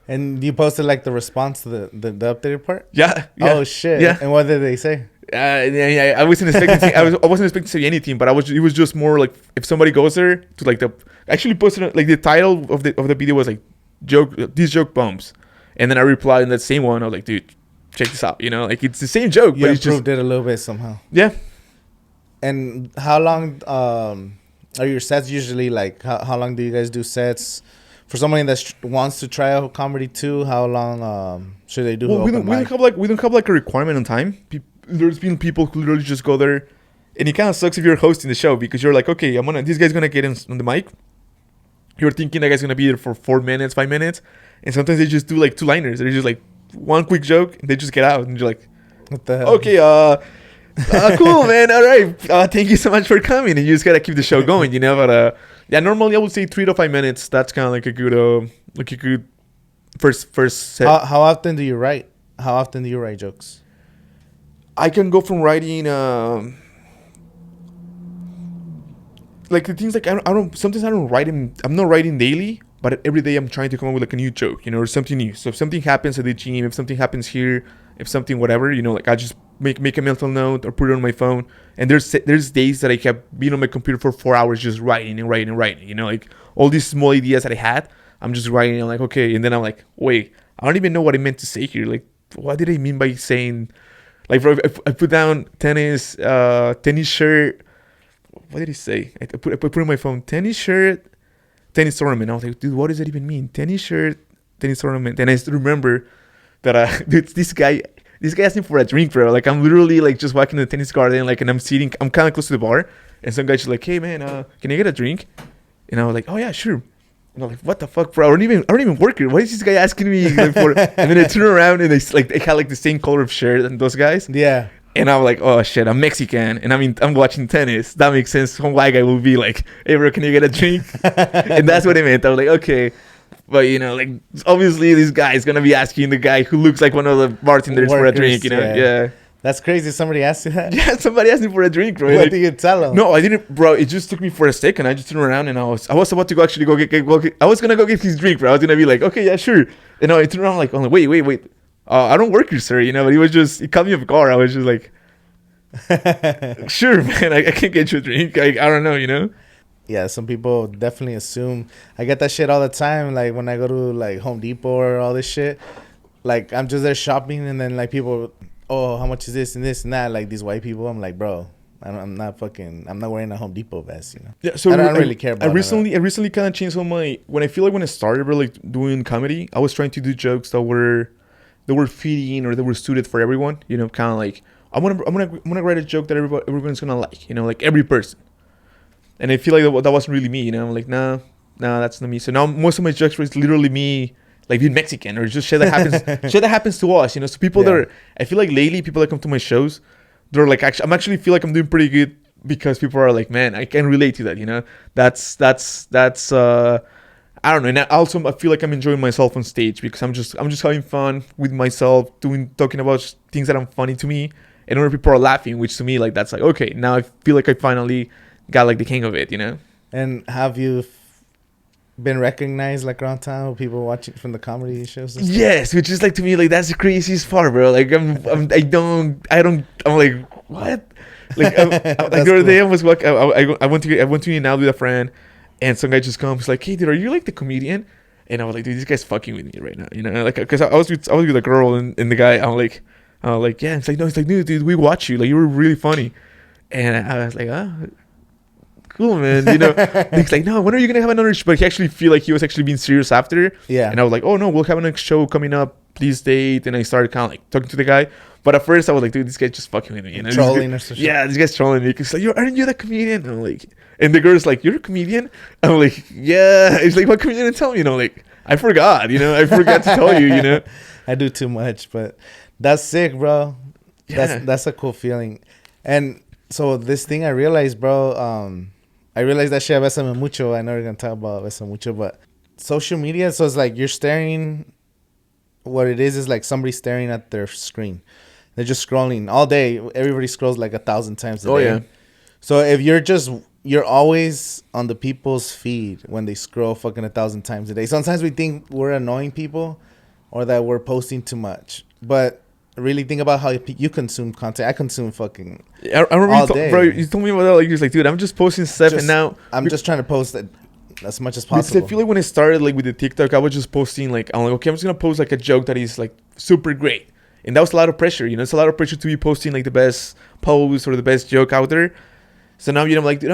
And you posted like the response to the updated part. Yeah. Oh shit. Yeah. And what did they say? Yeah, I wasn't expecting. I wasn't expecting to say anything, but it was just more like if somebody goes there to like I actually posted like the title of the video was like these joke bombs, and then I replied in that same one. I was like, dude, check this out. Like it's the same joke, you but it's improved it a little bit somehow. Yeah. And how long are your sets usually? Like how long do you guys do sets? For somebody that wants to try out comedy too, how long should they do? Well, we don't have like a requirement on time. There's been people who literally just go there, and it kind of sucks if you're hosting the show because you're like, okay, this guy's gonna get on the mic. You're thinking that guy's gonna be there for 4 minutes, 5 minutes, and sometimes they just do like 2-liners. They're just like one quick joke, and they just get out, and you're like, what the hell? Okay, cool, man. All right, thank you so much for coming, and you just gotta keep the show going, But yeah, normally I would say 3 to 5 minutes. That's kind of like a good first set. How often do you write? How often do you write jokes? I can go from writing like the things like I don't sometimes I don't write them. I'm not writing daily, but every day I'm trying to come up with like a new joke, or something new. So if something happens at the gym, if something happens here, if something whatever, like I just make a mental note or put it on my phone. And there's days that I kept being on my computer for 4 hours just writing and writing and writing. You know, like all these small ideas that I had, I'm just writing. I'm like, okay, and then I'm like, wait, I don't even know what I meant to say here. Like, what did I mean by saying? Like, bro, I put down tennis shirt. What did he say? I put in my phone tennis shirt, tennis tournament. I was like, dude, what does that even mean? Tennis shirt, tennis tournament. And I still remember that dude, this guy asked me for a drink, bro. Like, I'm literally like just walking to the tennis garden, like, and I'm kind of close to the bar, and some guy's just like, hey man, can I get a drink? And I was like, oh yeah, sure. And I'm like, what the fuck, bro? I don't even work here. Why is this guy asking me like, for? And then I turn around and they had like the same color of shirt and those guys. Yeah. And I'm like, oh shit, I'm Mexican, and I mean, I'm watching tennis. That makes sense. Some white guy will be like, hey bro, can you get a drink? And that's what I meant. I was like, okay. But, you know, like, obviously this guy is going to be asking the guy who looks like one of the bartenders for a drink, you know? Yeah. That's crazy. Somebody asked you that? Yeah, somebody asked me for a drink, bro. What like, did you tell him? No, I didn't, bro. It just took me for a second. I just turned around and I was about to go actually go get I was going to go get his drink, bro. I was going to be like, okay, yeah, sure. And I turned around like, oh, wait. I don't work here, sir, you know? But he caught me off guard. I was just like, sure, man, I can't get you a drink. I don't know, you know? Yeah, some people definitely assume. I get that shit all the time. Like when I go to like Home Depot or all this shit, like I'm just there shopping, and then like people, oh, how much is this and this and that? Like these white people, I'm like, bro, I'm not wearing a Home Depot vest, you know. Yeah, so I don't really care about. I recently kind of changed all my when I started like doing comedy, I was trying to do jokes that were fitting or that were suited for everyone. You know, kind of like I'm gonna write a joke that everyone's gonna like. You know, like every person. And I feel like that wasn't really me, you know. I'm like, nah, that's not me. So now most of my jokes were literally me, like being Mexican or just shit that happens to us, you know. So people I feel like lately people that come to my shows, they're like, I'm actually feel like I'm doing pretty good because people are like, man, I can relate to that, you know. That's I don't know. And I feel like I'm enjoying myself on stage because I'm just having fun with myself, talking about things that are funny to me, and other people are laughing, which to me like that's like okay. Now I feel like I finally got like the king of it, you know. And have you been recognized like around town with people watching from the comedy shows and stuff? Yes, which is like to me like that's the craziest part, bro. Like I'm like what? Like the other day I was walking. I went to eat out with a friend, and some guy just comes like, hey dude, are you like the comedian? And I was like, dude, this guy's fucking with me right now, you know, like because I was with a girl and the guy I'm like yeah, it's like no, it's like dude, we watch you, like you were really funny, and I was like cool, man, you know. He's like, no, when are you gonna have another show? But he actually feel like he was actually being serious after. Yeah. And I was like, oh no, we'll have a next show coming up, please date. And I started kind of like talking to the guy, but at first I was like, dude, this guy's just fucking with me, you know, trolling or something. Yeah, this guy's trolling me because like, aren't you the comedian? And I'm like, and the girl's like, you're a comedian? I'm like, yeah. It's like, what comedian? Tell me, you know, like I forgot to tell you, you know. I do too much, but that's sick, bro. Yeah. That's a cool feeling. And so this thing I realized, bro, I realized that shit at Besame Mucho. I know we're going to talk about Besame Mucho, but social media, so it's like you're staring. What it is like somebody staring at their screen. They're just scrolling all day. Everybody scrolls like 1,000 times a day. Oh, yeah. So if you're always on the people's feed when they scroll fucking 1,000 times a day. Sometimes we think we're annoying people or that we're posting too much. But really think about how you consume content. I consume fucking I remember all day. Bro, you told me about that. Like, you're like, dude, I'm just posting stuff, and now I'm just trying to post it as much as possible. Because I feel like when I started like with the TikTok, I was just posting like I'm like, okay, I'm just gonna post like a joke that is like super great, and that was a lot of pressure. You know, it's a lot of pressure to be posting like the best post or the best joke out there. So now, you know, I'm like, dude,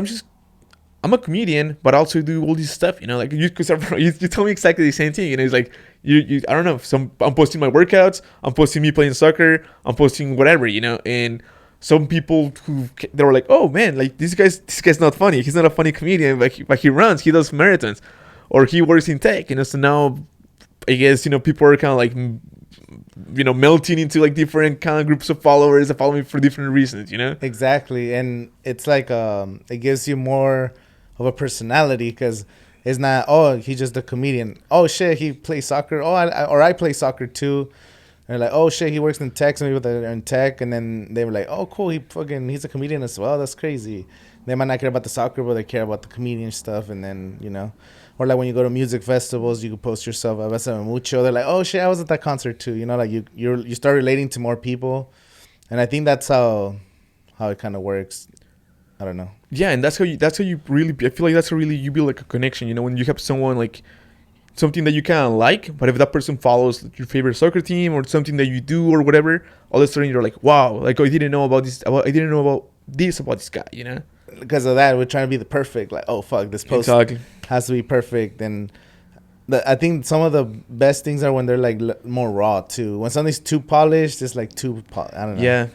I'm a comedian, but I also do all this stuff, you know, like you tell me exactly the same thing, you know. It's like you I don't know, I'm posting my workouts, I'm posting me playing soccer, I'm posting whatever, you know. And some people they were like, oh man, like this guy's not funny, he's not a funny comedian, but he runs, he does marathons, or he works in tech, you know. So now I guess, you know, people are kind of like, you know, melting into like different kind of groups of followers that follow me for different reasons, you know. Exactly. And it's like it gives you more of a personality, because it's not, oh, he's just a comedian, oh shit, he plays soccer, oh I play soccer too. They're like, oh shit, he works in tech, some people that are in tech, and then they were like, oh cool, he's a comedian as well, that's crazy. They might not care about the soccer, but they care about the comedian stuff. And then, you know, or like when you go to music festivals, you can post yourself at Besame Mucho. They're like, oh shit, I was at that concert too, you know. Like you start relating to more people And I think that's how it kind of works. I don't know. Yeah, and that's how you really, I feel like that's how really you build like a connection, you know, when you have someone like something that you kind of like, but if that person follows your favorite soccer team or something that you do or whatever, all of a sudden you're like, wow, like, oh, I didn't know about this, I didn't know about this guy, you know. Because of that, we're trying to be the perfect. Like, oh fuck, this post Exactly. has to be perfect. And I think some of the best things are when they're like more raw too. When something's too polished, it's like I don't know. Yeah.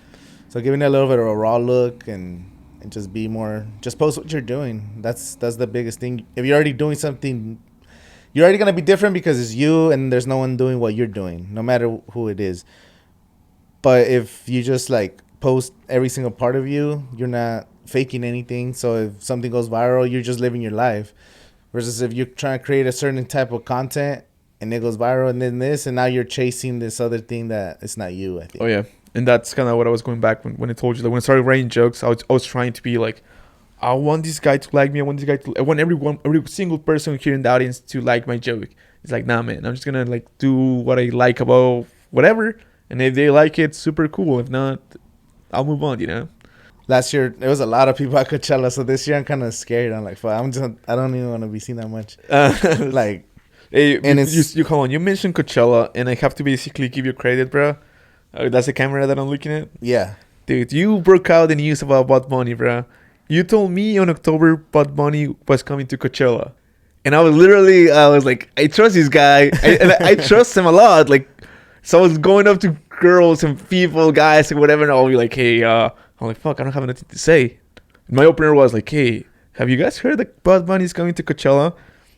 So giving it a little bit of a raw look and just be more, just post what you're doing. That's the biggest thing. If you're already doing something, you're already gonna be different because it's you and there's no one doing what you're doing, no matter who it is. But if you just like post every single part of you, you're not faking anything. So if something goes viral, you're just living your life. Versus if you're trying to create a certain type of content and it goes viral and then this, and now you're chasing this other thing that it's not you, I think. Oh yeah, and that's kind of what I was going back when I told you, like when I started writing jokes, I was trying to be like, I want this guy to like me. I want every single person here in the audience to like my joke. It's like, nah, man, I'm just gonna like do what I like about whatever, and if they like it, super cool. If not, I'll move on. You know. Last year there was a lot of people at Coachella, so this year I'm kind of scared. I'm like, fuck, I don't even want to be seen that much. Like, hey, and you come on. You mentioned Coachella, and I have to basically give you credit, bro. That's the camera that I'm looking at. Yeah, dude, you broke out the news about Bad Bunny, bro. You told me on October Bad Bunny was coming to Coachella, and I was like, I trust this guy, and I trust him a lot. Like, so I was going up to girls and people, guys, and whatever, and I'll be like, hey, I'm like, fuck, I don't have anything to say. My opener was like, hey, have you guys heard that Bad Bunny is coming to Coachella?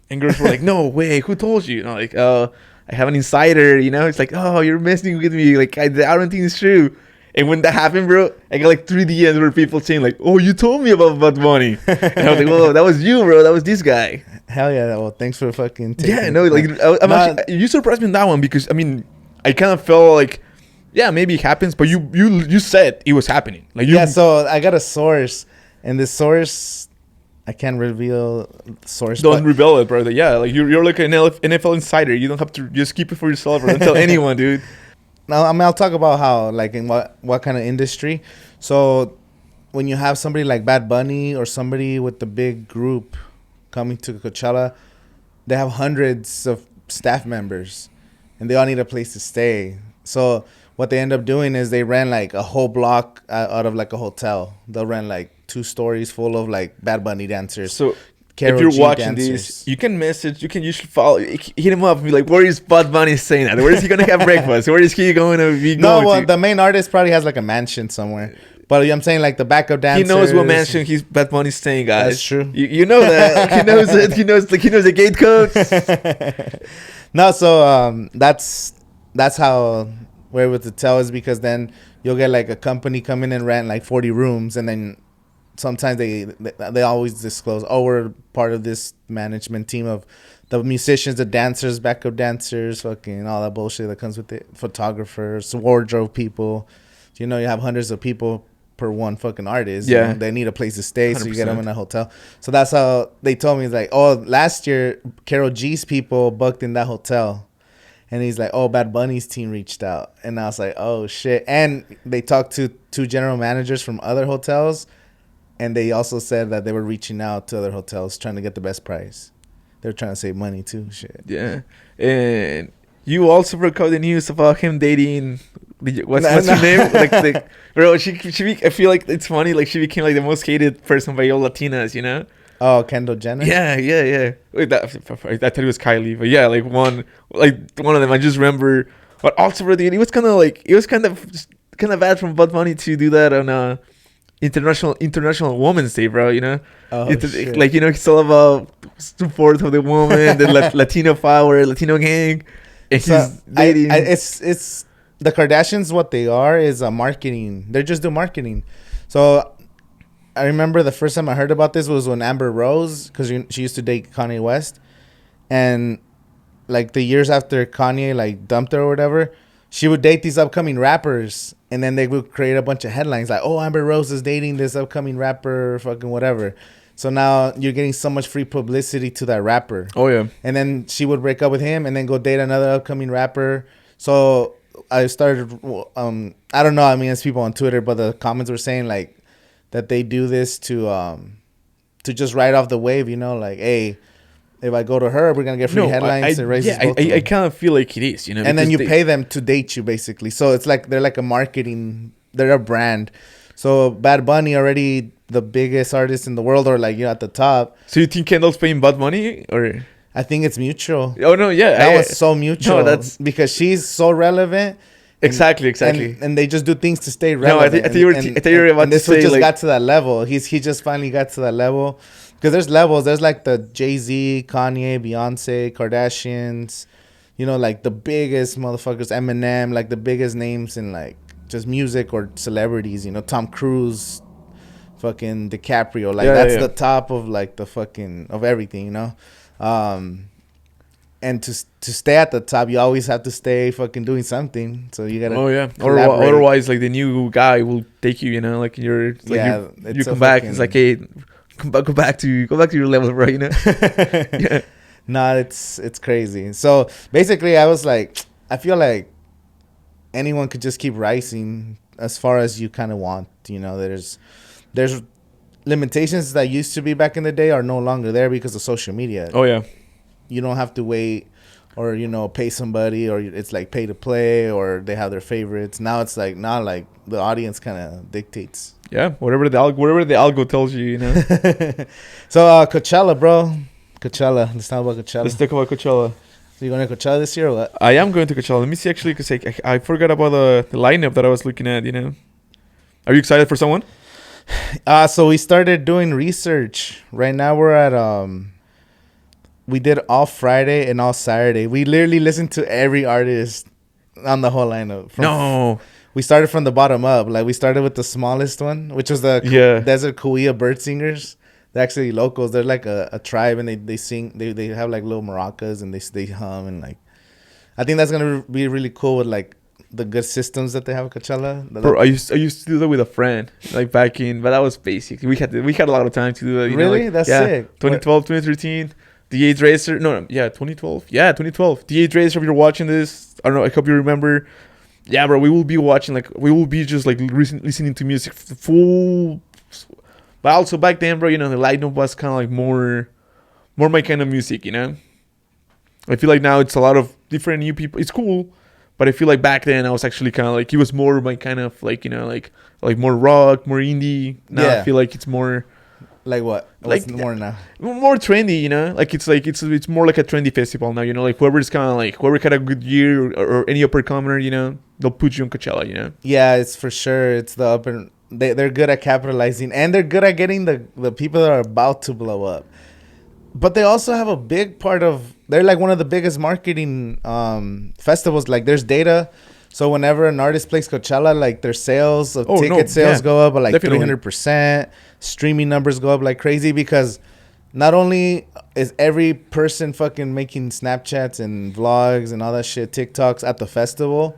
And girls were like, no way, who told you? And I'm like, I have an insider, you know? It's like, oh, you're messing with me. Like, I don't think it's true. And when that happened, bro, I got like 3 DMs where people saying like, oh, you told me about Bad Bunny. And I was like, whoa, that was you, bro. That was this guy. hell yeah. Well, thanks for fucking taking Yeah, no, like, actually, you surprised me on that one because, I mean, I kind of felt like, yeah, maybe it happens, but you said it was happening. Like, yeah, so I got a source, and this source, I can't reveal the source. Don't reveal it, brother. Yeah, like you're like an NFL insider. You don't have to just keep it for yourself or don't tell anyone, dude. Now, I mean, I'll talk about how, like, in what kind of industry. So when you have somebody like Bad Bunny or somebody with the big group coming to Coachella, they have hundreds of staff members, and they all need a place to stay. So what they end up doing is they rent like a whole block out of like a hotel. They'll rent like 2 stories full of like Bad Bunny dancers. So Karol if you're G watching dancers. this, you can message. You should follow. Hit him up and be like, "Where is Bad Bunny staying at? Where is he gonna have breakfast? Where is he going to be No, going well, to?" the main artist probably has like a mansion somewhere. But I'm saying like the backup dancers. He knows what mansion he's Bad Bunny's staying, guys. That's true. You know that. He knows it. He knows the gate codes. No, so that's how we're able to tell is because then you'll get like a company come in and rent like 40 rooms, and then sometimes they always disclose, oh, we're part of this management team of the musicians, the dancers, backup dancers, fucking all that bullshit that comes with it, photographers, wardrobe people. You know, you have hundreds of people per one fucking artist. Yeah. You know, they need a place to stay, so you get them 100%. in a hotel. So that's how they told me. It's like, oh, last year Karol G's people booked in that hotel. And he's like, oh, Bad Bunny's team reached out. And I was like, oh, shit. And they talked to 2 general managers from other hotels. And they also said that they were reaching out to other hotels trying to get the best price. They were trying to save money, too. Shit. Yeah, and you also broke out the news about him dating. What's her name? Like, bro, she. I feel like it's funny. Like, she became like the most hated person by all Latinas. You know. Oh, Kendall Jenner? Yeah. Wait, I thought it was Kylie, but yeah, like one of them. I just remember. But also, bro, dude, it was kind of bad from Bad Bunny to do that on International Women's Day, bro. You know, Shit. like, you know, it's all about support of the woman, the Latino power, Latino gang. And So he's dating. it's the Kardashians. What they are is marketing. They're just doing marketing. So I remember the first time I heard about this was when Amber Rose, because she used to date Kanye West, and like the years after Kanye like dumped her or whatever, she would date these upcoming rappers, and then they would create a bunch of headlines like, "Oh, Amber Rose is dating this upcoming rapper, fucking whatever." So now you're getting so much free publicity to that rapper. Oh yeah. And then she would break up with him and then go date another upcoming rapper. So I started. I don't know. I mean, it's people on Twitter, but the comments were saying like that they do this to just ride off the wave. You know, like, hey, if I go to her, we're gonna get free headlines. It raises both of them. I kind of feel like it is, you know. And then you they, pay them to date you, basically. So it's like they're like a marketing. They're a brand. So Bad Bunny already the biggest artist in the world, or like, you know, at the top. So you think Kendall's paying Bad Money, or? I think it's mutual. Oh no, yeah, that was so mutual. No, that's because she's so relevant. Exactly. And they just do things to stay relevant. No, I think you were about to say, this just like, got to that level. He just finally got to that level. Because there's levels. There's like the Jay-Z, Kanye, Beyonce, Kardashians. You know, like the biggest motherfuckers, Eminem, like the biggest names in like just music or celebrities. You know, Tom Cruise, fucking DiCaprio. Like that's the top of like the fucking of everything. You know. And to stay at the top, you always have to stay fucking doing something. So you gotta. Oh yeah. Or otherwise, like the new guy will take you. You know, like you come back. It's like, hey, go back to your level, bro. You know. Yeah. Nah, it's crazy. So basically, I was like, I feel like anyone could just keep rising as far as you kind of want. You know, there's limitations that used to be back in the day are no longer there because of social media. Oh yeah. You don't have to wait or, you know, pay somebody, or it's like pay to play, or they have their favorites. Now it's like the audience kind of dictates. Yeah, whatever the algo tells you, you know. So Coachella, bro. Coachella. Let's talk about Coachella. Let's talk about Coachella. So you going to Coachella this year or what? I am going to Coachella. Let me see, actually, because I forgot about the lineup that I was looking at, you know. Are you excited for someone? So we started doing research. Right now we're at we did all Friday and all Saturday. We literally listened to every artist on the whole lineup. No. We started from the bottom up. Like, we started with the smallest one, which was the Desert Kuya Bird Singers. They're actually locals. They're like a tribe, and they sing. They have like little maracas, and they hum, and like, I think that's gonna be really cool with like the good systems that they have at Coachella. Bro, I used to do that with a friend, like back in, but that was basic. We had a lot of time to do that. You really? know, like, that's sick. 2012, 2013. D8 Racer. No, 2012. Yeah, 2012. D8 Racer, if you're watching this, I don't know, I hope you remember. Yeah, bro, we will be just like listening to music full. But also back then, bro, you know, the lineup was kind of like more my kind of music, you know? I feel like now it's a lot of different new people. It's cool, but I feel like back then I was actually kind of like, it was more my kind of like, you know, like more rock, more indie. Now I feel like it's more... Like what? What's more now? More trendy, you know. Like it's more like a trendy festival now, you know. Like whoever had a good year, or any upper comer, you know, they'll put you on Coachella, you know. Yeah, it's for sure. It's the upper. They're good at capitalizing, and they're good at getting the people that are about to blow up. But they also have a big part of. They're like one of the biggest marketing festivals. Like there's data. So whenever an artist plays Coachella, like their sales of ticket sales go up by like 300%. Streaming numbers go up like crazy, because not only is every person fucking making Snapchats and vlogs and all that shit, TikToks at the festival.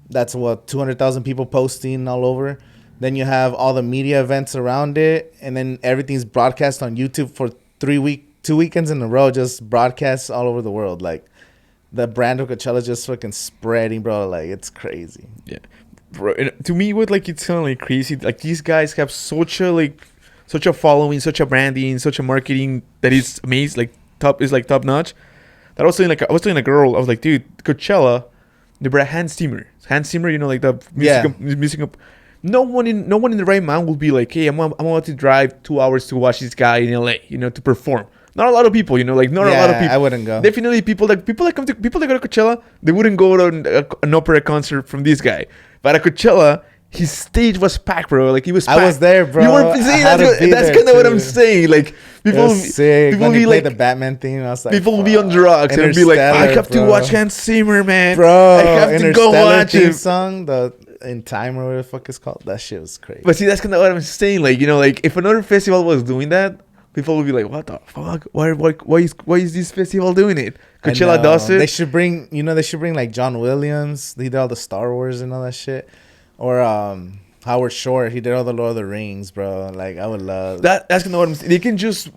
That's what 200,000 people posting all over. Then you have all the media events around it, and then everything's broadcast on YouTube for 2 weekends in a row, just broadcasts all over the world. Like, the brand of Coachella is just fucking spreading, bro. Like, it's crazy. Yeah, bro. And to me, it's kind of like crazy. Like, these guys have such a following, such a branding, such a marketing that is amazing. Like, top notch. That I was telling a girl, I was like, dude, Coachella, they brought Hans Zimmer, you know, like the music. No one in the right mind will be like, hey, I'm about to drive 2 hours to watch this guy in LA, you know, to perform. Not a lot of people, you know, like not a lot of people. I wouldn't go. Definitely people that go to Coachella, they wouldn't go to an opera concert from this guy. But at Coachella, his stage was packed, bro. Like, he was packed. I was there, bro. You were saying that's kind of what I'm saying. Like, people will be like the Batman theme. I was like, people will be on drugs and be like, I have to watch Hans Zimmer, man. Bro, I have to go watch him. Song, the In Time, or whatever the fuck it's called. That shit was crazy. But see, that's kind of what I'm saying. Like, you know, like if another festival was doing that, people would be like, what the fuck? Why is this festival doing it? Coachella does it. They should bring like John Williams. He did all the Star Wars and all that shit. Or Howard Shore. He did all the Lord of the Rings, bro. Like, I would love that. That's kind of what I'm saying. They can just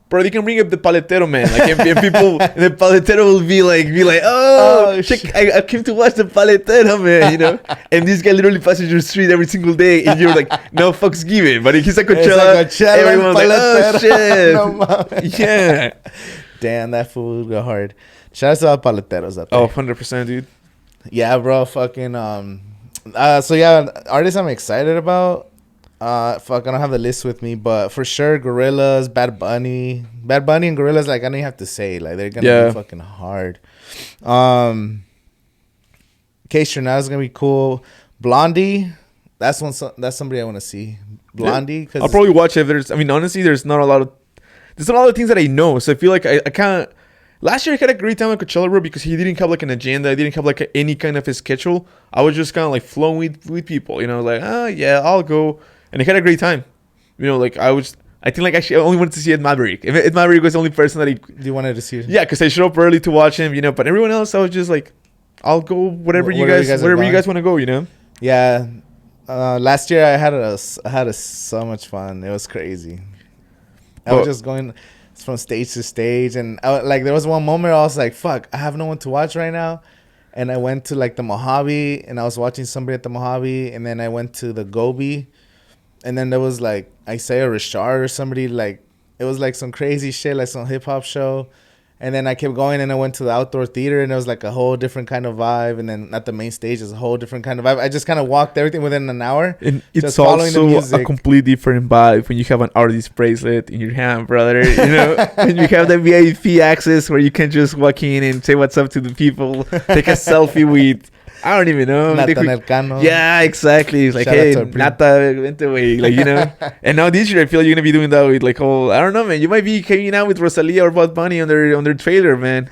Bro, they can bring up the paletero, man. Like, and people, and the paletero will be like, oh, check, I came to watch the paletero, man, you know? And this guy literally passes your street every single day, and you're like, no fucks given. But if he's a Coachella, everyone's like, oh, shit. No, yeah. Damn, that food would go hard. Shout out to all paleteros out there. Oh, 100%, dude. Yeah, bro, fucking, so yeah, artists I'm excited about. I don't have the list with me, but for sure, Gorillaz, Bad Bunny and Gorillaz, like I don't even have to say, like they're gonna be fucking hard. K-Stronada's gonna be cool. Blondie, that's somebody I want to see. Blondie, cause I'll probably watch it. Honestly, there's not a lot of things that I know, so I feel like I can't. Last year I had a great time at Coachella, bro, because he didn't have like an agenda. I didn't have like any kind of a schedule. I was just kind of like flowing with people, you know, like yeah, I'll go. And I had a great time. You know, like I think like actually I only wanted to see Ed Maverick. Ed Maverick was the only person that you wanted to see. Yeah, because I showed up early to watch him, you know. But everyone else, I was just like, I'll go wherever you guys want to go, you know. Yeah. Last year I had so much fun. It was crazy. I was just going from stage to stage, and like there was one moment I was like, fuck, I have no one to watch right now. And I went to like the Mojave, and I was watching somebody at the Mojave, and then I went to the Gobi. And then there was like Isaiah Rashard or somebody, like it was like some crazy shit, like some hip hop show. And then I kept going, and I went to the outdoor theater, and it was like a whole different kind of vibe. And then at the main stage is a whole different kind of vibe. I just kind of walked everything within an hour. And it's also a completely different vibe when you have an artist bracelet in your hand, brother. You know, and you have the VIP access where you can just walk in and say what's up to the people, take a selfie with. I don't even know. Nathan Elcano. Yeah, exactly. It's like, hey, Nata, vente, way. Like, you know. And now this year, I feel like you're gonna be doing that with like whole. I don't know, man. You might be hanging out with Rosalia or Bad Bunny on their trailer, man.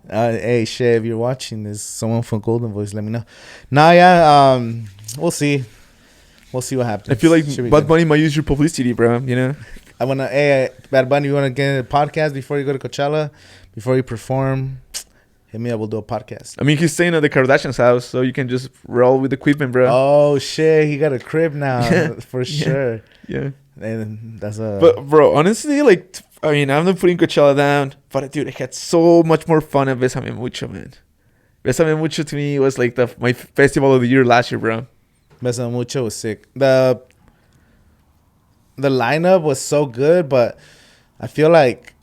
Hey, shit, if you're watching this, someone from Golden Voice, let me know. Nah, yeah. We'll see. We'll see what happens. I feel like Bad Bunny might use your publicity, bro. You know. I wanna. Hey, Bad Bunny, you wanna get a podcast before you go to Coachella, before you perform? Hit me up, we'll do a podcast. I mean, he's staying at the Kardashians' house, so you can just roll with the equipment, bro. Oh, shit. He got a crib now, for sure. Yeah. And that's a... But, bro, honestly, like, I mean, I'm not putting Coachella down, but, dude, I had so much more fun at Besame Mucho, man. Besame Mucho, to me, was, like, my festival of the year last year, bro. Besame Mucho was sick. The lineup was so good, but I feel like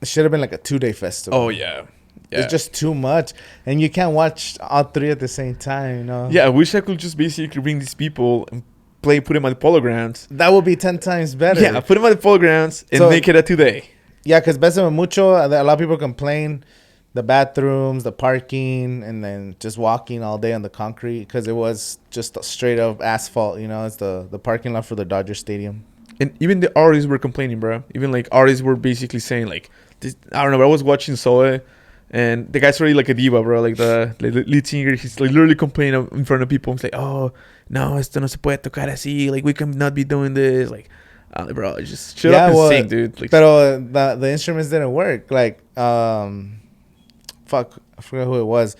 it should have been, like, a 2-day festival. Oh, yeah. Yeah. It's just too much, and you can't watch all three at the same time, you know. Yeah, I wish I could just basically bring these people and put them at the Polo Grounds. That would be 10 times better. Yeah, put them at the Polo Grounds and make it a 2-day. Yeah, because Besame Mucho, a lot of people complain the bathrooms, the parking, and then just walking all day on the concrete because it was just straight up asphalt. You know, it's the parking lot for the Dodger Stadium. And even the artists were complaining, bro. Even like artists were basically saying like, this, I don't know. But I was watching Zoe. And the guy's already like a diva, bro. Like the lead singer, he's like literally complaining in front of people. He's like, "Oh, no, esto no se puede tocar así. Like we cannot be doing this." Like, bro, just shut up and sing, dude. Like, pero the instruments didn't work. Like, fuck, I forgot who it was,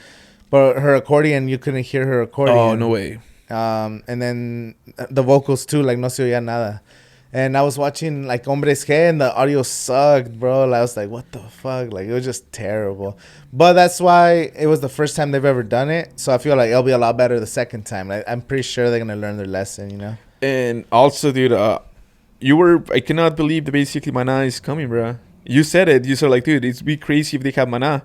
but her accordion, you couldn't hear her accordion. Oh, no way. And then the vocals too, like no se oía nada. And I was watching like Hombres G, and the audio sucked, bro. I was like, what the fuck? Like, it was just terrible. But that's why it was the first time they've ever done it. So I feel like it'll be a lot better the second time. Like, I'm pretty sure they're going to learn their lesson, you know? And also, dude, I cannot believe that basically Mana is coming, bro. You said it. You said, like, dude, it'd be crazy if they have Mana.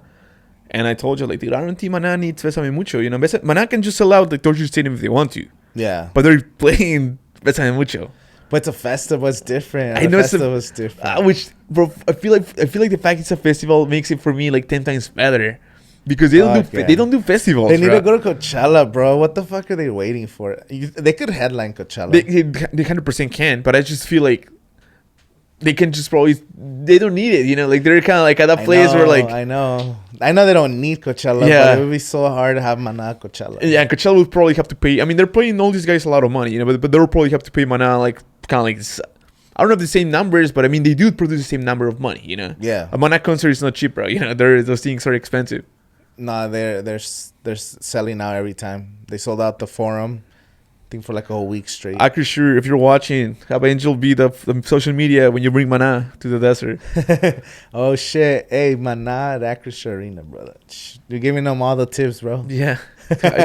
And I told you, like, dude, I don't think Mana needs Besame Mucho, you know? Mana can just sell out the Dodger Stadium if they want to. Yeah. But they're playing Besame Mucho. But it's a festival. It's different. I know it's different. Which, bro, I feel like the fact it's a festival makes it for me like 10 times better, because they don't do festivals. They need to go to Coachella, bro. What the fuck are they waiting for? They could headline Coachella. They 100% can, but I just feel like they can just probably they don't need it. You know, like they're kind of like at that place where like I know they don't need Coachella. Yeah, but it would be so hard to have Mana Coachella. Yeah, Coachella would probably have to pay. I mean, they're paying all these guys a lot of money, you know, but they'll probably have to pay Mana like kind of like this. I don't know if the same numbers, but I mean they do produce the same number of money, you know. Yeah, a Mana concert is not cheap, bro. You know, those things are expensive. Nah, they're selling out every time. They sold out the Forum think for like a whole week straight. Sure, if you're watching, have Angel be the social media when you bring Mana to the desert. Oh shit! Hey, Mana at Acrisure Arena, brother. You're giving them all the tips, bro. Yeah.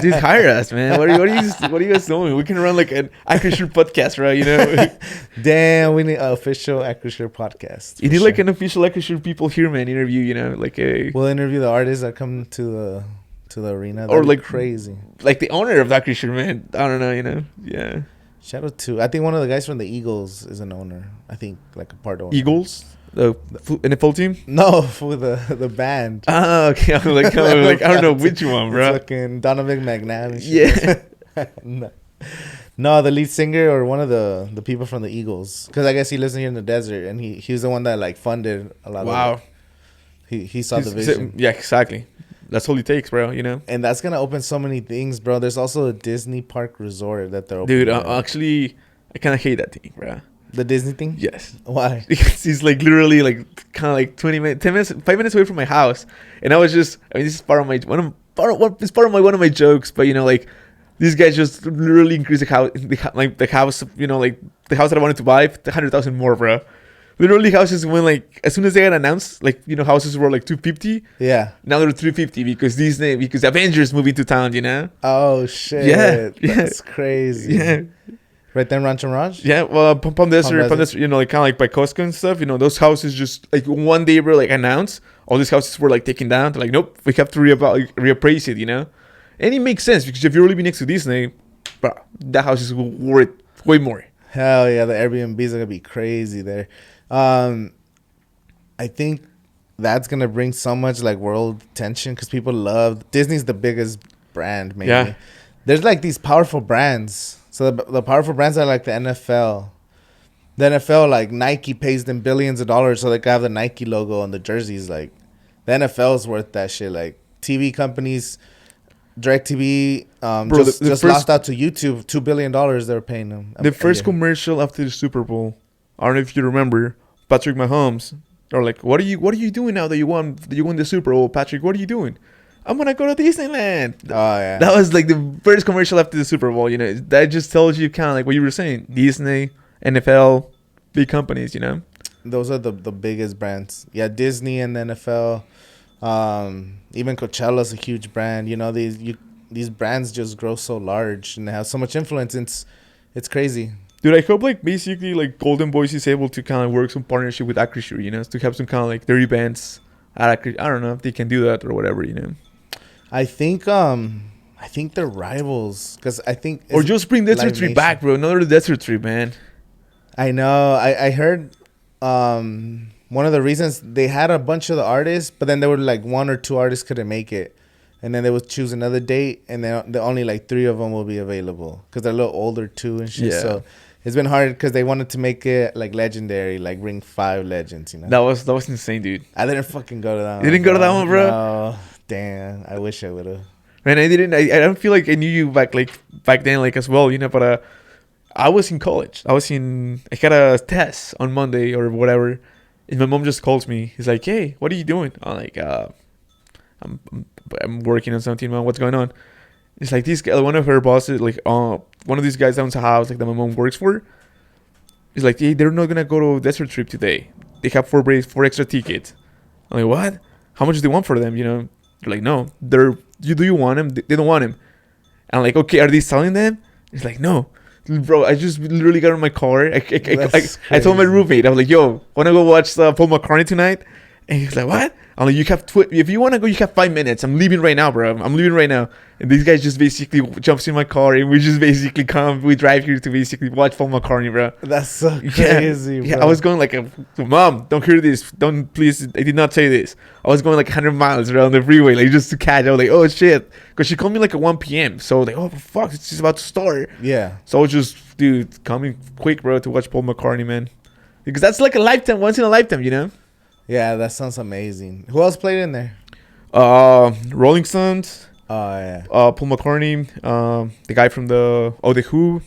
Dude, hire us, man. What are you guys doing? We can run like an Acrisure podcast, right? You know. Damn, we need an official Acrisure podcast. You need like an official Acrisure people here, man. Interview, you know, like a. We'll interview the artists that come to the arena. That'd or like crazy. Like the owner of Acrisure, man. I don't know, you know. Yeah. Shout out to, I think one of the guys from the Eagles is an owner. I think like a part owner. Eagles. The NFL team? No, for the band. Ah, okay. I'm like I don't know which one, bro. Fucking Donovan McNabb. Yeah. No, the lead singer or one of the people from the Eagles. Because I guess he lives here in the desert, and he was the one that like funded a lot of it. He saw the vision. Yeah, exactly. That's all it takes, bro, you know? And that's going to open so many things, bro. There's also a Disney park resort that they're opening. Dude, actually, I kind of hate that thing, bro. The Disney thing? Yes. Why? Because it's like literally like kind of like 20 minutes, 10 minutes, 5 minutes away from my house. And I was just, I mean, this is part of my, one of my jokes, but you know, like these guys just literally increase the house, the house, you know, like the house that I wanted to buy, 100,000 more, bro. Literally houses when like, as soon as they got announced, like, you know, houses were like 250. Yeah. Now they're 350 because Avengers moved into town, you know? Oh, shit. Yeah. That's crazy. Yeah. Right then, Rancho Mirage? Yeah, well, Palm Desert, you know, like kind of like by Costco and stuff, you know, those houses just like one day were like announced, all these houses were like taken down. They're like, nope, we have to reappraise it, you know? And it makes sense because if you're living next to Disney, bro, that house is worth way more. Hell yeah, the Airbnbs are going to be crazy there. I think that's going to bring so much like world attention because people love, Disney's the biggest brand, maybe. Yeah. There's like these powerful brands. So the powerful brands are like the NFL. The NFL, like Nike pays them billions of dollars so they can have the Nike logo on the jerseys. Like the NFL is worth that shit. Like TV companies, DirecTV, Bro, just lost out to YouTube $2 billion they were paying them. The first commercial after the Super Bowl, I don't know if you remember, Patrick Mahomes, or like, what are you doing now that you won the Super Bowl, Patrick? What are you doing? I'm gonna go to Disneyland. Oh yeah, that was like the first commercial after the Super Bowl. You know, that just tells you kind of like what you were saying. Disney, NFL, big companies. You know, those are the biggest brands. Yeah, Disney and the NFL. Even Coachella's a huge brand. You know, these brands just grow so large and they have so much influence. It's crazy. Dude, I hope like basically like Golden Boys is able to kind of work some partnership with Acrisure. You know, to have some kind of like their events. I don't know if they can do that or whatever. You know. I think they're rivals because I think or just bring Desert Tree back, bro. Another Desert Tree, man. I know. I heard one of the reasons they had a bunch of the artists, but then there were like one or two artists couldn't make it, and then they would choose another date, and then the only like 3 of them will be available because they're a little older too and shit. Yeah. So it's been hard because they wanted to make it like legendary, like bring 5 legends. You know. That was insane, dude. I didn't fucking go to that one. You didn't go to that one, bro? No. Damn, I wish I would have. Man, I didn't. I don't feel like I knew you back then, like as well, you know. But I was in college. I had a test on Monday or whatever, and my mom just calls me. He's like, "Hey, what are you doing?" I'm like, "I'm working on something, man. What's going on?" It's like this guy, one of her bosses, like one of these guys owns a house like that my mom works for. He's like, "Hey, they're not gonna go to Desert Trip today. They have 4 extra tickets." I'm like, "What? How much do they want for them?" You know. They're like, no, do you want him? They don't want him. And I'm like, okay, are they selling them? He's like, no. Bro, I just literally got in my car. I told my roommate, I was like, yo, want to go watch Paul McCartney tonight? And he's like, what? I'm like, if you want to go, you have 5 minutes. I'm leaving right now, bro. I'm leaving right now. And these guys just basically jumps in my car and we just basically we drive here to basically watch Paul McCartney, bro. That's so crazy, bro. Yeah, I was going like, Mom, don't hear this. Don't, please. I did not say this. I was going like 100 miles around the freeway, like just to catch. I was like, oh shit. Because she called me like at 1 p.m. So like, oh fuck, it's just about to start. Yeah. So I was just, dude, coming quick, bro, to watch Paul McCartney, man. Because that's like a lifetime, once in a lifetime, you know? Yeah, that sounds amazing. Who else played in there? Rolling Stones. Oh yeah. Paul McCartney. The guy from the Who.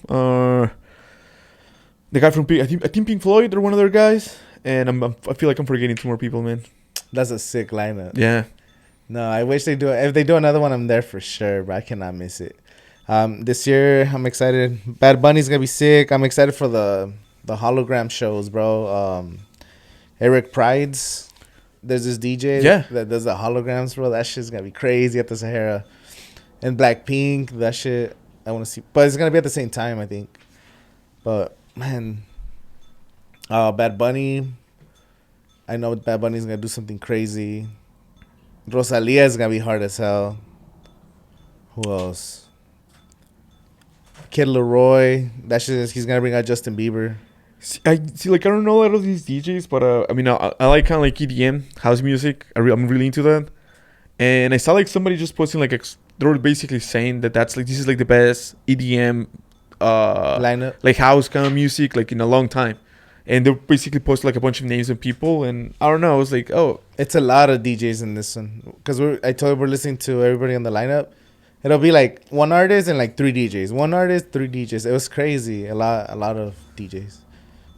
The guy from I think Pink Floyd or one of their guys. And I feel like I'm forgetting 2 more people, man. That's a sick lineup. Yeah. No, I wish they do. If they do another one, I'm there for sure, but I cannot miss it. This year I'm excited. Bad Bunny's gonna be sick. I'm excited for the hologram shows, bro. Eric Pride's. There's this DJ Yeah. that does the holograms, bro. That shit's gonna be crazy at the Sahara. And Blackpink, that shit I want to see, but it's gonna be at the same time, I think. But man, Bad Bunny. I know Bad Bunny's gonna do something crazy. Rosalia is gonna be hard as hell. Who else? Kid Leroy. That shit is, he's gonna bring out Justin Bieber. I see. Like I don't know a lot of these DJs, but I mean, I like kind of like EDM house music. I'm really into that. And I saw like somebody just posting like they were basically saying that that's like this is like the best EDM Lineup. like house kind of music like in a long time. And they basically posted like a bunch of names of people, and I don't know. I was like, oh, It's a lot of DJs in this one. Because I told you we're listening to everybody on the lineup. It'll be like one artist and like three DJs. One artist, three DJs. It was crazy. A lot of DJs.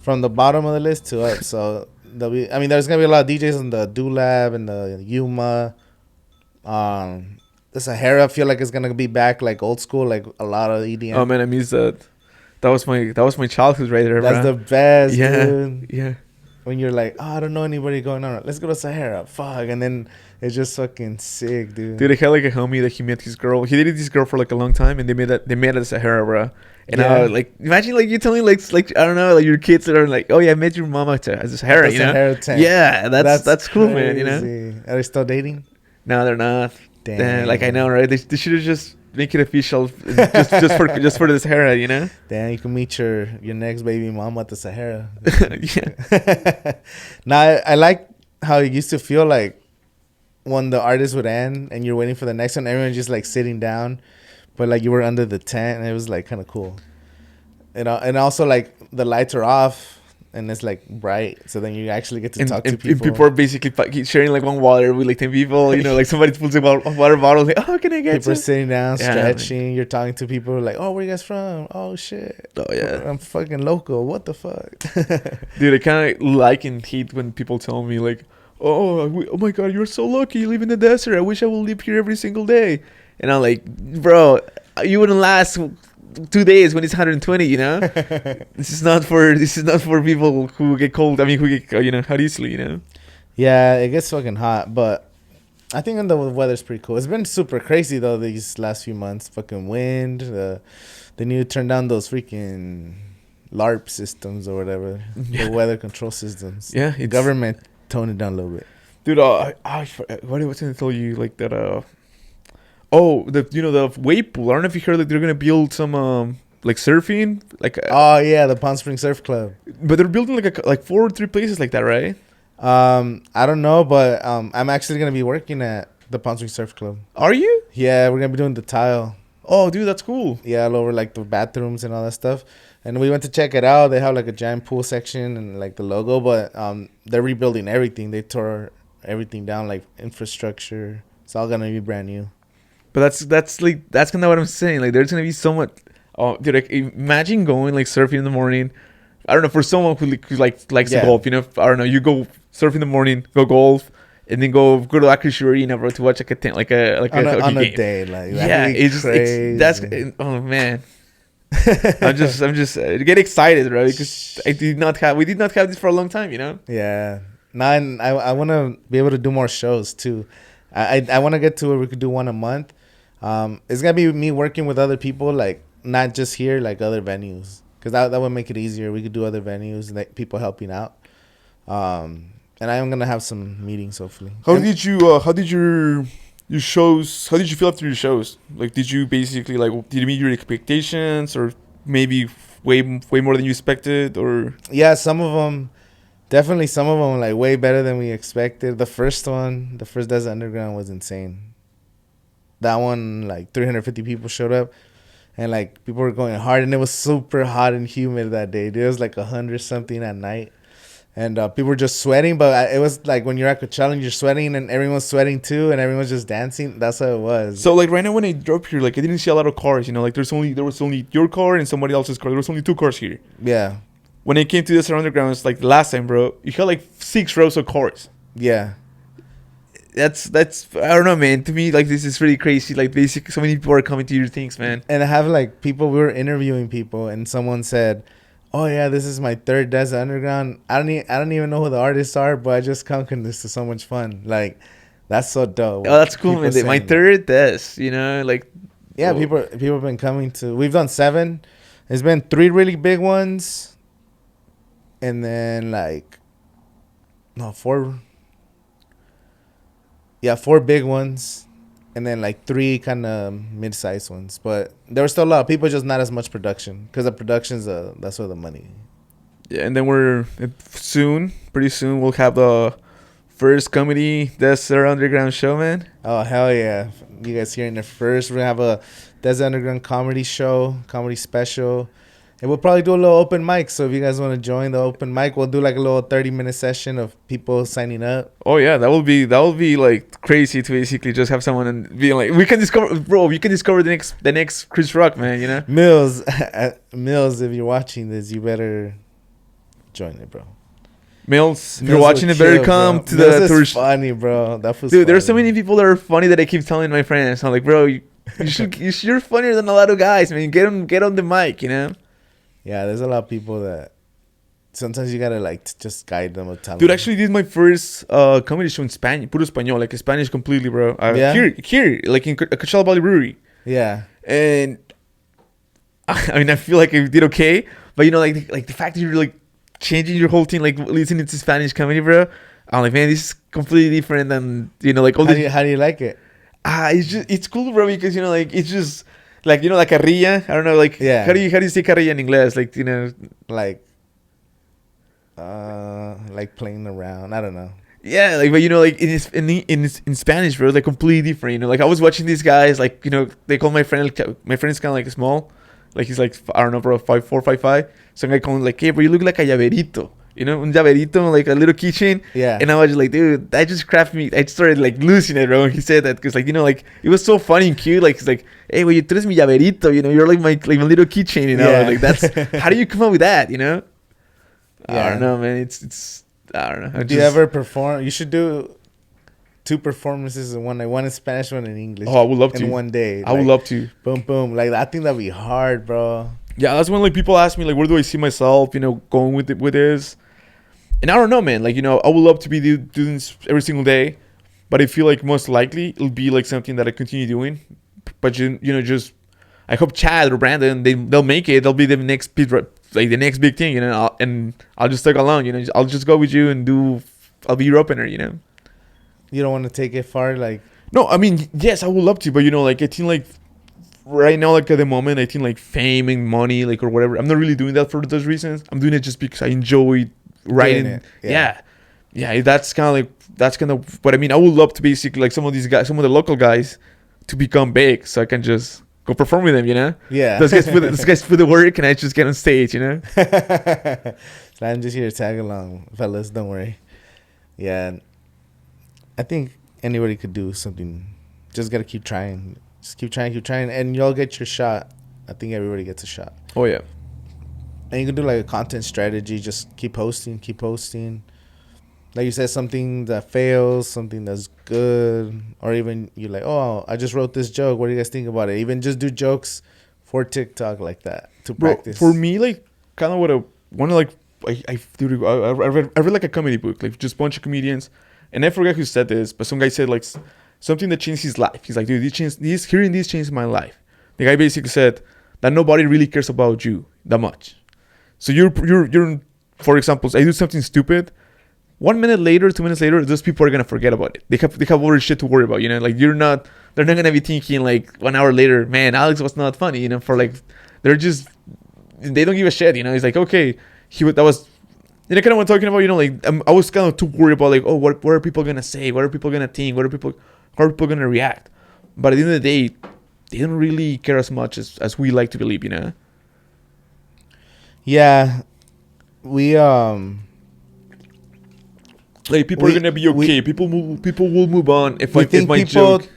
From the bottom of the list to up. So there's gonna be a lot of DJs on the Dulab and the Yuma. The Sahara, I feel like it's gonna be back like old school, like a lot of EDM. oh man, I miss that. That was my childhood right there. That's bruh. the best, yeah, dude. yeah. When you're like, oh, I don't know anybody going on. Let's go to Sahara. Fuck. And then it's just fucking sick, dude. Dude, I had like a homie that he met his girl. He dated this girl for like a long time, and they met at the Sahara, bro. And Yeah. like, imagine like you telling like I don't know, like your kids that are like, oh yeah, I met your mama at the Sahara, The you know? Sahara tent. Yeah, that's cool, man. You know? crazy. Are they still dating? No, they're not. Damn. Like I know, right? They should have just make it official, just for the Sahara, you know? Damn, you can meet your next baby mama at the Sahara. Yeah. Now, I like how it used to feel like when the artist would end and you're waiting for the next one, everyone's just like sitting down, but like you were under the tent and it was like kind of cool. You know, and also like the lights are off and it's like bright, so then you actually get to talk to people. And people are basically sharing like one water with like 10 people, you know, like somebody pulls a water bottle, like, oh, can I get People are some? sitting down, Yeah, stretching. You're talking to people like, oh, where you guys from? Oh, shit. Oh, yeah. I'm fucking local. What the fuck? Dude, I kind of like and hate when people tell me like, oh my god, you're so lucky, you live in the desert, I wish I would live here every single day. And I'm like, bro, you wouldn't last 2 days when it's 120, you know. This is not for people who get cold. I mean, who get, you know, hot easily, you know. Yeah, it gets fucking hot, but I think the weather's pretty cool. It's been super crazy though these last few months. Fucking wind. They need to turn down those freaking LARP systems or whatever. Yeah. The weather control systems. Yeah, The government tone it down a little bit. dude. What was I gonna tell you? Like that. Oh, the wave pool. I don't know if you heard that they're gonna build some like surfing, like. Oh yeah, the Palm Springs Surf Club. But they're building like 4 or 3 places like that, right? I don't know, but I'm actually gonna be working at the Palm Springs Surf Club. Are you? Yeah, we're gonna be doing the tile. Oh, dude, that's cool. Yeah, all over like the bathrooms and all that stuff. And we went to check it out. They have like a giant pool section and like the logo, but they're rebuilding everything. They tore everything down, like infrastructure. It's all gonna be brand new. But that's kind of what I'm saying. Like, there's gonna be so much. Oh, dude, like, imagine going like surfing in the morning. I don't know, for someone who likes to golf, you know. I don't know, you go surf in the morning, go golf, and then go to Acrisure Arena, bro, to watch like a on a game. day, like Yeah, it's that's oh man. I'm just get excited, bro, because we did not have this for a long time, you know. Yeah. Now I want to be able to do more shows too. I want to get to where we could do one a month. It's gonna be me working with other people, like not just here, like other venues, because that would make it easier. We could do other venues, like people helping out. And I'm gonna have some meetings hopefully. How did your shows? How did you feel after your shows? Like, did you basically did you meet your expectations, or maybe way more than you expected, or? Yeah, some of them like way better than we expected. The first Desert Underground was insane. That one, like 350 people showed up, and like people were going hard, and it was super hot and humid that day. It was like 100 something at night, and people were just sweating. But it was like when you're at Coachella, and you're sweating, and everyone's sweating too, and everyone's just dancing. That's how it was. So like right now when I drove here, like I didn't see a lot of cars. You know, like there was only your car and somebody else's car. There was only 2 cars here. Yeah, When I came to this underground, it's like the last time, bro. You had like 6 rows of cars. yeah. that's I don't know, man. To me, like this is really crazy. Like basically, so many people are coming to your things, man. And I have like people. We were interviewing people, and someone said, "Oh yeah, this is my third Desert Underground. I don't even know who the artists are, but I just come because this is so much fun. Like, that's so dope. Oh, that's cool, People man. My saying that. third this, you know, like Yeah, oh, people have been coming to. We've done 7. There's been 3 really big ones, and then like, no 4. Yeah, 4 big ones, and then like 3 kind of mid-sized ones. But there was still a lot of people, just not as much production, because the production's that's where the money. yeah. And then we're pretty soon, we'll have the first comedy Desert Underground show, man. Oh hell yeah! You guys hearing it first? We're gonna have a Desert Underground comedy show, comedy special, and we'll probably do a little open mic. So if you guys want to join the open mic, we'll do like a little 30-minute session of people signing up. Oh yeah, that will be like crazy to basically just have someone and be like, we can discover the next Chris Rock, man. You know, Mills, Mills, if you're watching this, you better join it, bro. Mills, if you're Mills watching will it, better kill, come bro. to Mills the is tour. funny, bro. That was Dude, there's so funny. many people that are funny that I keep telling my friends. I'm like, bro, you're funnier than a lot of guys, man. Get on the mic, you know. Yeah, there's a lot of people that sometimes you gotta like just guide them or tell Dude, them. actually did my first comedy show in Spanish, puro español, like Spanish completely, bro. Yeah? Here, like in Coachella Valley Brewery. Yeah. And I mean, I feel like I did okay, but you know, like the fact that you're like changing your whole thing, like listening to Spanish comedy, bro. I'm like, man, this is completely different than, you know, like all How do you like it? it's cool, bro, because you know, like it's just like, you know, like carrilla. I don't know, like Yeah. how do you say carrilla in English? Like, you know, Like playing around. I don't know. yeah, like, but you know, like in Spanish, bro, it's like completely different. You know, like I was watching these guys, like, you know, they call my friend is kind of like small, like he's like, I don't know, bro, 5'4", 5'5". Some guy calling like, hey, bro, you look like a llaverito. You know, un llaverito, like a little keychain. Yeah. And I was just like, dude, that just cracked me. I started like losing it, bro, when he said that, because like, you know, like it was so funny and cute. Like, he's like, hey, well, tú eres mi llaverito. You know, you're like my little keychain. You know, Yeah. like that's how do you come up with that? You know. I Yeah. don't know, man. It's I don't know. Do you ever perform? You should do 2 performances in one night. One in Spanish, one in English. Oh, I would love to. In one day. I would love to. Boom, boom. Like, I think that'd be hard, bro. Yeah, that's when like people ask me like, where do I see myself? You know, going with this. And I don't know, man. Like, you know, I would love to be doing this every single day, but I feel like most likely it'll be like something that I continue doing. But you know, just I hope Chad or Brandon they'll make it. They'll be the next the next big thing, you know. I'll just tag along, you know. I'll just go with you and I'll be your opener, you know. You don't want to take it far, like. No, I mean, yes, I would love to, but you know, like I think like right now, like at the moment, I think like fame and money, like or whatever. I'm not really doing that for those reasons. I'm doing it just because I enjoy writing. It, yeah. That's kind of. But I mean, I would love to basically like some of these guys, some of the local guys, to become big, so I can just go perform with them. You know. Yeah. Those guys put the work, and I just get on stage. You know. So I'm just here to tag along, fellas. Don't worry. Yeah. I think anybody could do something. Just gotta keep trying. Just keep trying, and you'll get your shot. I think everybody gets a shot. Oh yeah. And you can do like a content strategy. Just keep posting. Like you said, something that fails, something that's good, or even you're like, oh, I just wrote this joke. What do you guys think about it? Even just do jokes for TikTok like that to practice. For me, like kind of what I want to like. I read like a comedy book, like just a bunch of comedians, and I forget who said this, but some guy said like something that changed his life. He's like, dude, hearing this changed my life. The guy basically said that nobody really cares about you that much. So you're for example, I do something stupid. 1 minute later, 2 minutes later, those people are gonna forget about it. They have other shit to worry about, you know. Like they're not gonna be thinking like 1 hour later, man, Alex was not funny, you know. For like, they don't give a shit, you know. It's like, okay, that was, you know, kind of what I'm talking about, you know. Like I was kind of too worried about like, oh, what are people gonna say? What are people gonna think? How are people gonna react? But at the end of the day, they don't really care as much as we like to believe, you know. Yeah, we like people are gonna be okay. People will move on if my people, joke.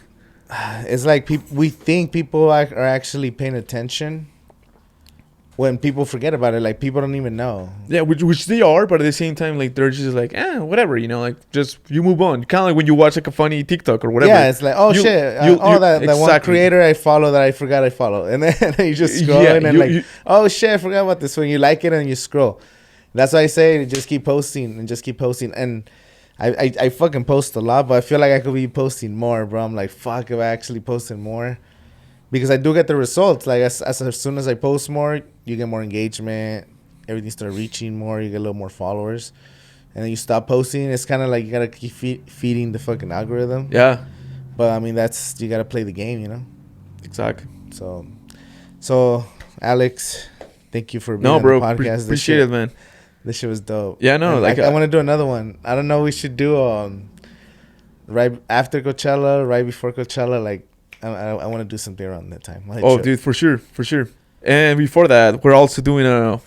It's like we think people are actually paying attention when people forget about it, like people don't even know. Yeah, which they are, but at the same time, like they're just like, whatever, you know, like just you move on. Kind of like when you watch like a funny TikTok or whatever. Yeah, it's like, oh shit, that one creator I follow that I forgot I follow, and then you just scroll and oh shit, I forgot about this. When you like it and you scroll, that's why I say just keep posting and just keep posting. And I fucking post a lot, but I feel like I could be posting more, bro. I'm like, fuck, if I actually posted more. Because I do get the results. Like, as soon as I post more, you get more engagement. Everything starts reaching more. You get a little more followers. And then you stop posting. It's kind of like you got to keep feeding the fucking algorithm. Yeah. But, I mean, you got to play the game, you know? Exactly. So Alex, thank you for being on the podcast. Appreciate it, man. This shit was dope. Yeah, no. And I want to do another one. I don't know. We should do right after Coachella, right before Coachella, like, I want to do something around that time. Dude, for sure. And before that, we're also doing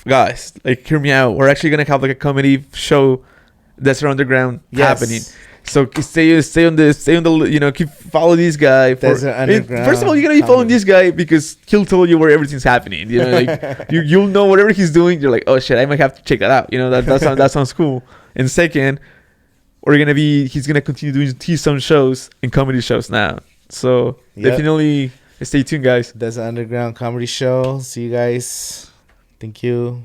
guys, like, hear me out. We're actually gonna have like a comedy show that's underground happening. So stay on the you know, keep follow this guy. First of all, you gotta be following this guy because he'll tell you where everything's happening. You know, like you'll know whatever he's doing. You're like, oh shit, I might have to check that out. You know, that sounds cool. And second, he's gonna continue doing T-Zone shows and comedy shows now. So definitely stay tuned, guys. That's an underground comedy show. See you guys. Thank you.